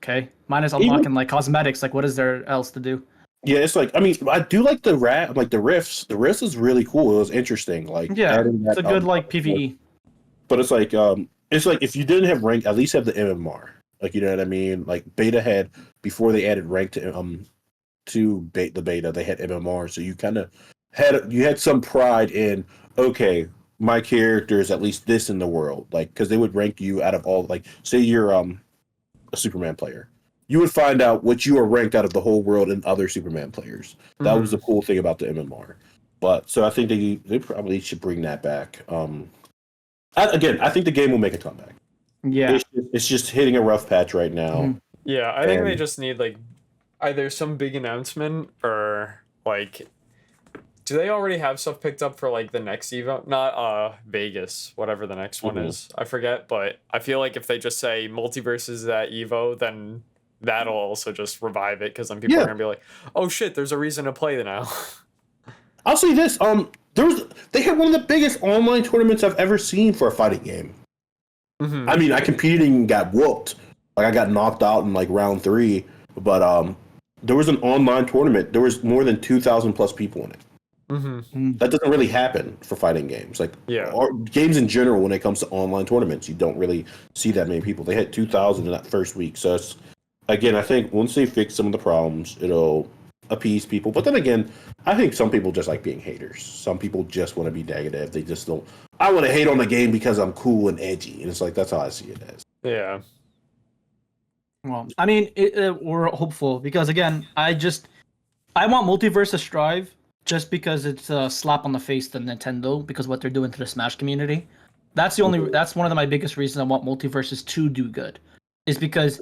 okay, minus Even unlocking like cosmetics. Like what is there else to do? yeah, it's like I mean, I do like the like the riffs. The riffs is really cool. It was interesting, like Yeah, adding it's that. a good like PVE. But it's like if you didn't have rank, at least have the MMR. Like you know what I mean? Like beta had before they added rank to the beta, they had MMR, so you kind of had some pride in okay, my character is at least this in the world, like because they would rank you out of all like say you're a Superman player. You would find out what you are ranked out of the whole world and other Superman players. That was the Mhm. cool thing about the MMR. But so I think they probably should bring that back. I think the game will make a comeback. Yeah. It's just hitting a rough patch right now, Mhm. Yeah, I think they and just need like either some big announcement or Like, do they already have stuff picked up for like the next Evo? Not Vegas, whatever the next one is. I forget, but I feel like if they just say multiverse is at Evo, then that'll also just revive it, because then people are gonna be like, oh shit, there's a reason to play now. I'll say this, they had one of the biggest online tournaments I've ever seen for a fighting game. I mean, I competed and got whooped. Like, I got knocked out in like round 3, but there was an online tournament. There was more than 2,000 plus people in it. That doesn't really happen for fighting games. Like, or games in general, when it comes to online tournaments, you don't really see that many people. They had 2,000 in that first week. So it's, again, I think once they fix some of the problems, it'll appease people. But then again, I think some people just like being haters. Some people just want to be negative. They just don't. I want to hate on the game because I'm cool and edgy, and it's like, that's how I see it as. Yeah. Well, I mean, we're hopeful because, again, I want Multiverse to strive just because it's a slap on the face to Nintendo because what they're doing to the Smash community. That's one of my biggest reasons I want Multiverses to do good, is because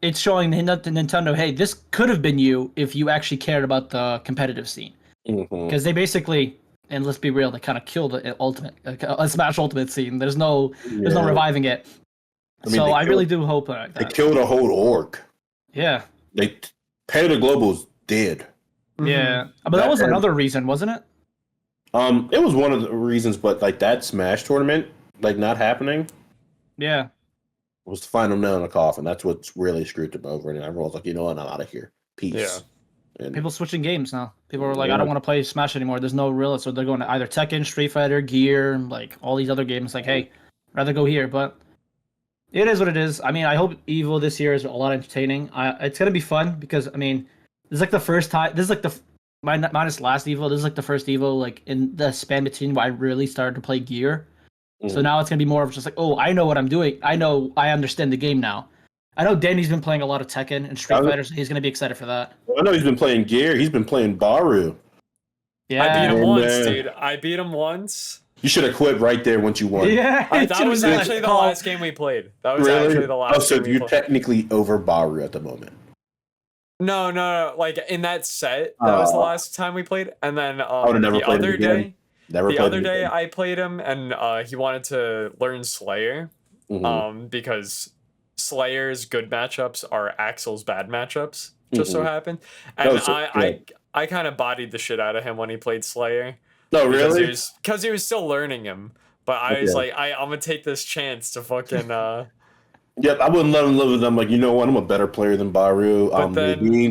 it's showing Nintendo, hey, this could have been you if you actually cared about the competitive scene. Because they basically, and let's be real, they kind of killed the Smash Ultimate scene. There's no reviving it. I mean, I really do hope that. They killed a whole org. Yeah. Panda Global's dead. Yeah, but that was another reason, wasn't it? It was one of the reasons, but like that Smash tournament, like not happening. Yeah. Was the final nail in the coffin. That's what's really screwed them over, and everyone's like, you know what, I'm out of here. Peace. Yeah. And people switching games now. People are like, I don't want to play Smash anymore. There's no real, so they're going to either Tekken, Street Fighter, Gear, like all these other games. Like, hey, rather go here. But it is what it is. I mean, I hope Evo this year is a lot entertaining. It's gonna be fun because I mean, this is like the first time. This is like minus last Evo. This is like the first Evo like in the span between where I really started to play Gear. So now it's gonna be more of just like, oh, I know what I'm doing. I understand the game now. I know Danny's been playing a lot of Tekken and Street Fighter, so he's gonna be excited for that. I know he's been playing Gear. He's been playing Baru. Yeah, I beat him once, dude. I beat him once. You should have quit right there once you won. Yeah, that was actually the last game we played. That was actually the last. Oh, so game you're technically over Baru at the moment. No. Like in that set, that was the last time we played, and then I would have never played him again. The other day I played him, and he wanted to learn Slayer, because Slayer's good matchups are Axel's bad matchups. Just so happened, and I kind of bodied the shit out of him when he played Slayer. No, really? Because he was still learning him, but I was like, I'm gonna take this chance to fucking. Yep, I wouldn't let him live with them. Like, you know what? I'm a better player than Baru.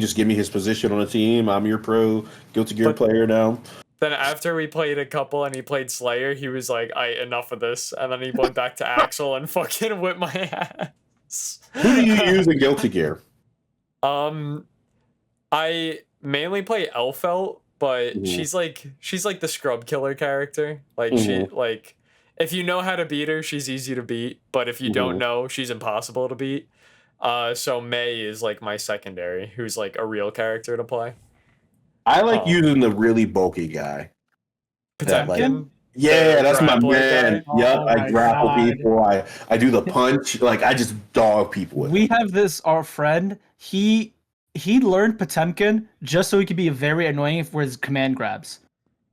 Just give me his position on the team. I'm your pro Guilty Gear player now. Then after we played a couple and he played Slayer, he was like, enough of this. And then he went back to Axel and fucking whipped my ass. Who do you use in Guilty Gear? I mainly play Elfelt, but she's like the scrub killer character. Like she like if you know how to beat her, she's easy to beat. But if you don't know, she's impossible to beat. So May is like my secondary, who's like a real character to play. I like using the really bulky guy. Potemkin? Yeah, that's my man. Oh, yep, I grapple people. I do the punch. Like, I just dog people with We have our friend. He learned Potemkin just so he could be very annoying for his command grabs.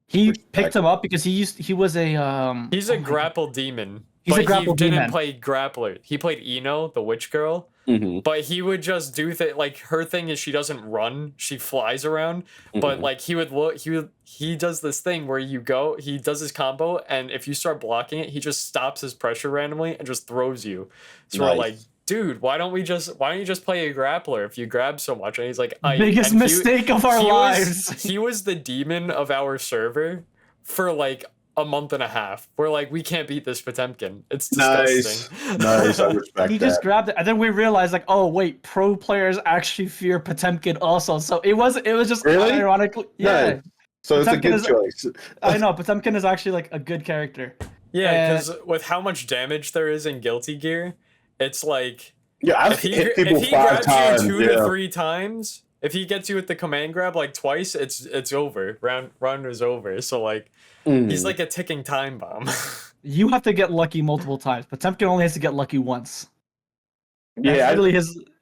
He picked him up because he was a he's a grapple demon. He's a grapple demon. He didn't play grappler. He played Ino, the witch girl. But he would just do like her thing is she doesn't run, she flies around. But like he does this thing where he does his combo, and if you start blocking it, he just stops his pressure randomly and just throws you. So we're like, dude, why don't you just play a grappler if you grab so much? And he's like, biggest mistake of our lives. He was the demon of our server for like a month and a half. We're like, we can't beat this Potemkin. It's disgusting. Nice. I respect he just grabbed it, and then we realized like, oh wait, pro players actually fear Potemkin also. So it was just ironically, Nice. So Potemkin it's a good choice. I know Potemkin is actually like a good character. Yeah, because with how much damage there is in Guilty Gear, it's like if he grabs times, you 2 to 3 times, if he gets you with the command grab like twice, it's over. Round is over. So like. He's like a ticking time bomb. You have to get lucky multiple times. Potemkin only has to get lucky once. Yeah,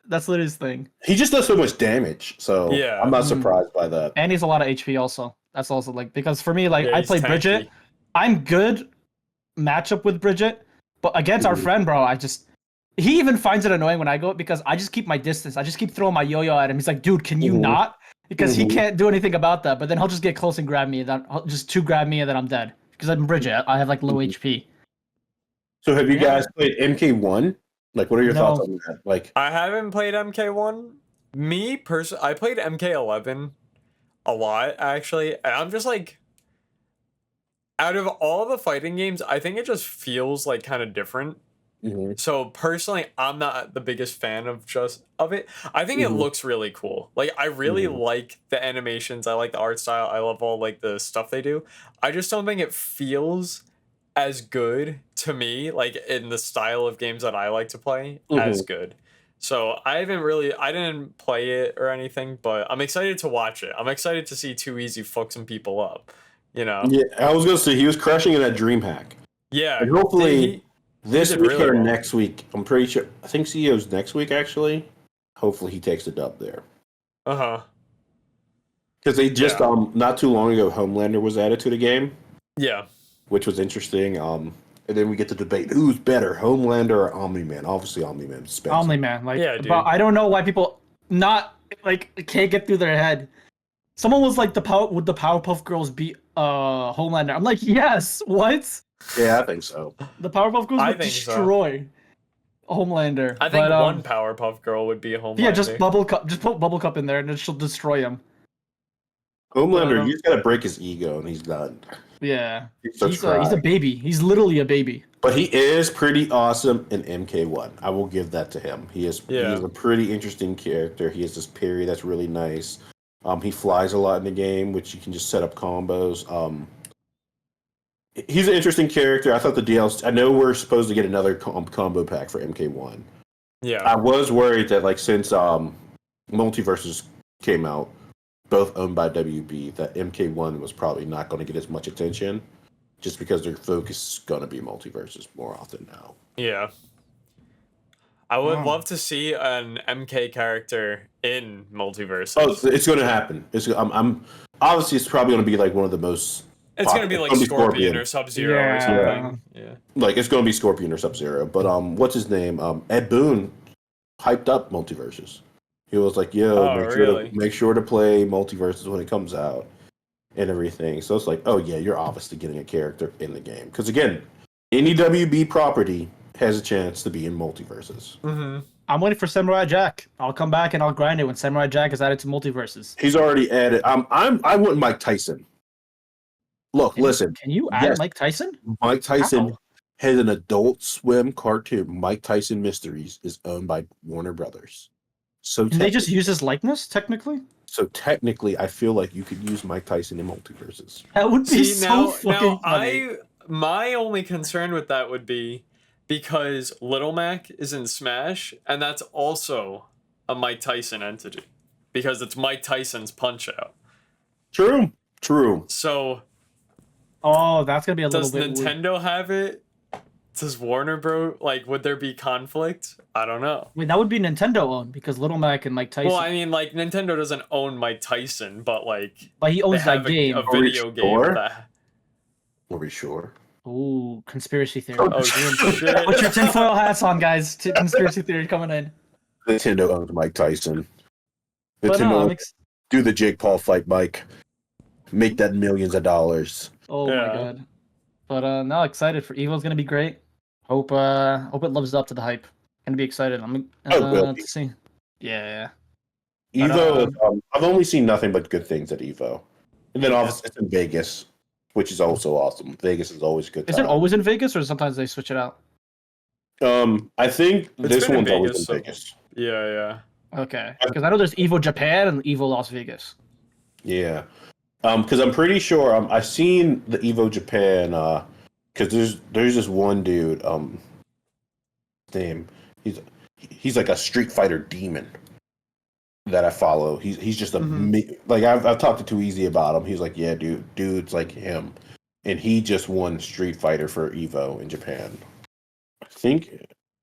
That's literally his thing. He just does so much damage, so Yeah. I'm not surprised by that. And he's a lot of HP also. That's also like because for me, like Yeah, I he's play tanky. Bridget. I'm good matchup with Bridget, but against our friend, bro, he even finds it annoying when I go because I just keep my distance. I just keep throwing my yo-yo at him. He's like, dude, can you not? Because he can't do anything about that. But then he'll just get close and grab me. Then he'll just two grab me and then I'm dead. Because I'm Bridget. I have like low HP. So have you guys played MK1? Like, what are your thoughts on that? Like, I haven't played MK1. Me personally, I played MK11 a lot actually, and I'm just like, out of all the fighting games, I think it just feels like kind of different. So personally, I'm not the biggest fan of it. I think it looks really cool. Like I really like the animations. I like the art style. I love all like the stuff they do. I just don't think it feels as good to me, like in the style of games that I like to play, as good. So I didn't play it or anything, but I'm excited to watch it. I'm excited to see Too Easy fuck some people up. You know? Yeah, I was gonna say he was crushing it at DreamHack. Yeah. And hopefully this did week really or well. next week, I'm pretty sure. I think CEO's next week actually. Hopefully he takes the dub there. Because they just not too long ago, Homelander was added to the game. Yeah. Which was interesting. And then we get to debate who's better, Homelander or Omni-Man. Obviously, Omni-Man's better. Omni-Man, like, yeah, dude. But I don't know why people not like can't get through their head. Someone was like, would the Powerpuff Girls beat Homelander? I'm like, yes. What? Yeah, I think so. The Powerpuff Girls would destroy Homelander. I think one Powerpuff Girl would be a Homelander. Yeah, just Bubble Cup. Just put Bubble Cup in there, and then she'll destroy him. Homelander, you just gotta break his ego, and he's done. Yeah, he's a baby. He's literally a baby. But he is pretty awesome in MK1. I will give that to him. He is a pretty interesting character. He has this parry that's really nice. He flies a lot in the game, which you can just set up combos. He's an interesting character. I thought the DLC. I know we're supposed to get another combo pack for MK1. Yeah, I was worried that like since Multiverses came out, both owned by WB, that MK1 was probably not going to get as much attention, just because their focus is going to be Multiverses more often now. Yeah. I would love to see an MK character in Multiverses. Oh, it's going to happen. I'm obviously it's probably going to be like one of the most. It's going to be like Scorpion or Sub-Zero or something. Yeah. Like it's going to be Scorpion or Sub-Zero. But what's his name? Ed Boon hyped up Multiverses. He was like, "Yo, make sure to play Multiverses when it comes out and everything." So it's like, "Oh yeah, you're obviously getting a character in the game." Because again, any WB property has a chance to be in Multiverses. I'm waiting for Samurai Jack. I'll come back and I'll grind it when Samurai Jack is added to Multiverses. He's already added. I want Mike Tyson. Look, listen. Can you add Mike Tyson? Mike Tyson has an Adult Swim cartoon. Mike Tyson Mysteries is owned by Warner Brothers. So can they just use his likeness technically? So technically, I feel like you could use Mike Tyson in Multiverses. That would be so fucking funny. My only concern with that would be because Little Mac is in Smash, and that's also a Mike Tyson entity because it's Mike Tyson's Punch-Out. True. So, that's gonna be a little bit. Does Nintendo have it? Does Warner Bros. Like, would there be conflict? I don't know. Wait, that would be Nintendo owned because Little Mac and Mike Tyson. Well, I mean, like Nintendo doesn't own Mike Tyson, but he owns that game. A video game. Are we sure? Ooh, conspiracy theory. Oh shit! Put your tinfoil hats on, guys. Conspiracy theory coming in. Nintendo owns Mike Tyson. Nintendo do the Jake Paul fight, Mike. Make that millions of dollars. Oh my god! But now excited for Evo's gonna be great. Hope it lives up to the hype. Gonna be excited. I'm to see. Yeah. Evo. I've only seen nothing but good things at Evo, and then obviously it's in Vegas, which is also awesome. Vegas is always good. Is it always in Vegas, or sometimes they switch it out? I think this one's always in Vegas. Yeah. Okay, because I know there's Evo Japan and Evo Las Vegas. Yeah. Because I'm pretty sure I've seen the Evo Japan. Because there's this one dude. Name he's like a Street Fighter demon that I follow. He's just like I've talked to Too Easy about him. He's like, yeah, dude's like him, and he just won Street Fighter for Evo in Japan. I think.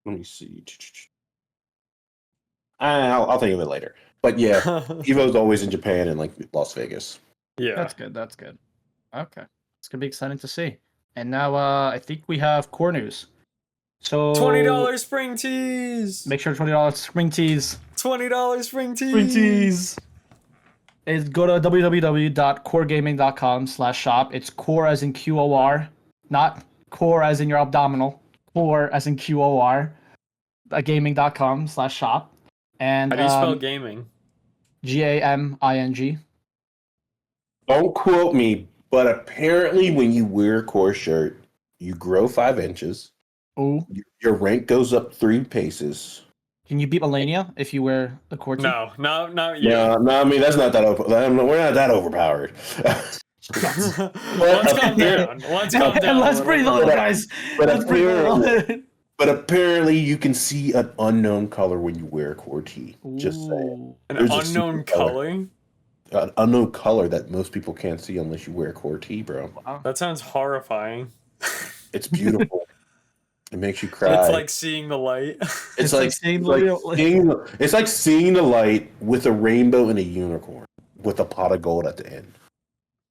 Let me see. I'll think of it later. But yeah, Evo's always in Japan and like Las Vegas. Yeah. That's good. That's good. Okay. It's gonna be exciting to see. And now I think we have core news. So $20 spring tees. make sure $20 spring tees. $20 spring tees. Spring tees. Is go to www.QORgaming.com/shop. It's core as in QOR, not core as in your abdominal. Core as in QOR. Gaming.com/shop. And How do you spell gaming? GAMING. Don't quote me, but apparently when you wear a core shirt, you grow 5 inches. Ooh. Your rank goes up 3 paces. Can you beat Melania if you wear the core tee? No, not yet. No, I mean that's not that. We're not that overpowered. Let's calm down. Let's calm down. And let's breathe a little, guys. Let's breathe a little. But apparently, you can see an unknown color when you wear a core tee. Just saying. An There's a unknown secret color. color? An unknown color that most people can't see unless you wear a core tee, bro. Wow. That sounds horrifying. It's beautiful. It makes you cry. It's like seeing the light. It's like seeing the light with a rainbow and a unicorn with a pot of gold at the end.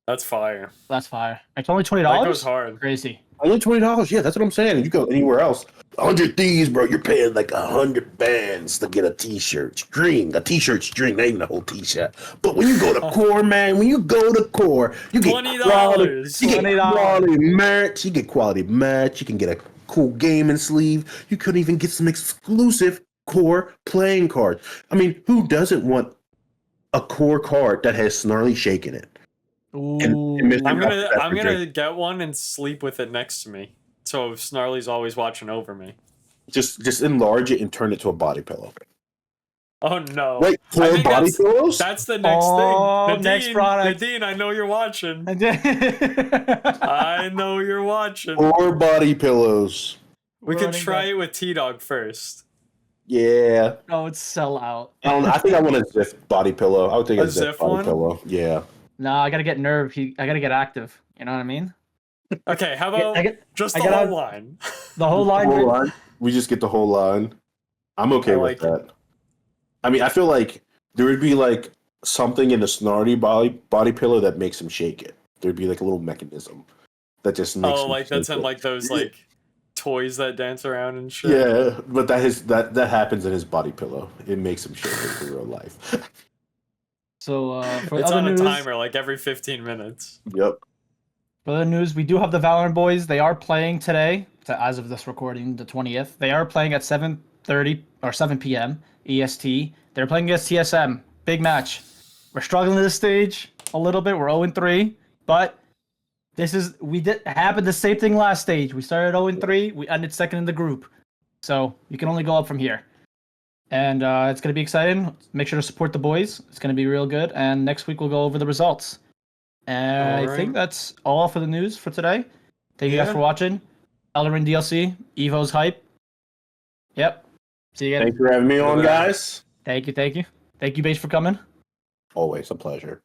That's fire. That's fire. It's only $20. That goes hard. Crazy. Only $20. Yeah, that's what I'm saying. You go anywhere else, 100 Thieves, bro. You're paying like 100 bands to get a T-shirt string, not even a whole T-shirt. But when you go to Core, man, when you go to Core, you get $20. quality merch. You get quality merch. You can get a cool gaming sleeve. You could even get some exclusive Core playing cards. I mean, who doesn't want a Core card that has Snarly Shake in it? Ooh. I'm gonna get one and sleep with it next to me. So Snarly's always watching over me. Just enlarge it and turn it to a body pillow. Oh no! Wait, Core body pillows? That's the next thing. Next product. Nadine, I know you're watching. I know you're watching. Core body pillows. We could try it with T-Dog first. Yeah. No, it's sell out. I think I want a Ziff body pillow. I would take a Ziff body one? pillow. Yeah. No, I gotta get nerve. I gotta get active. You know what I mean? Okay, how about just the whole line? The whole line. We just get the whole line. I'm okay with that. I mean, I feel like there would be like something in the Snarly body pillow that makes him shake it. There'd be like a little mechanism that just makes him like that's in like those like toys that dance around and shit. Yeah, but that happens in his body pillow. It makes him shake it in real life. So for it's other on news, a timer like every 15 minutes. Yep. For other news, we do have the Valorant boys. They are playing today, as of this recording, the 20th. They are playing at 7:30 or 7 p.m. EST. They're playing against TSM. Big match. We're struggling at this stage a little bit. We're 0-3, but happened the same thing last stage. We started 0-3. We ended second in the group. So you can only go up from here. And it's going to be exciting. Make sure to support the boys. It's going to be real good. And next week we'll go over the results. And I think that's all for the news for today. Thank you guys for watching. Elden Ring DLC, Evo's hype. Yep. See you guys. Thanks for having me on, guys. Thank you. Thank you, Base, for coming. Always a pleasure.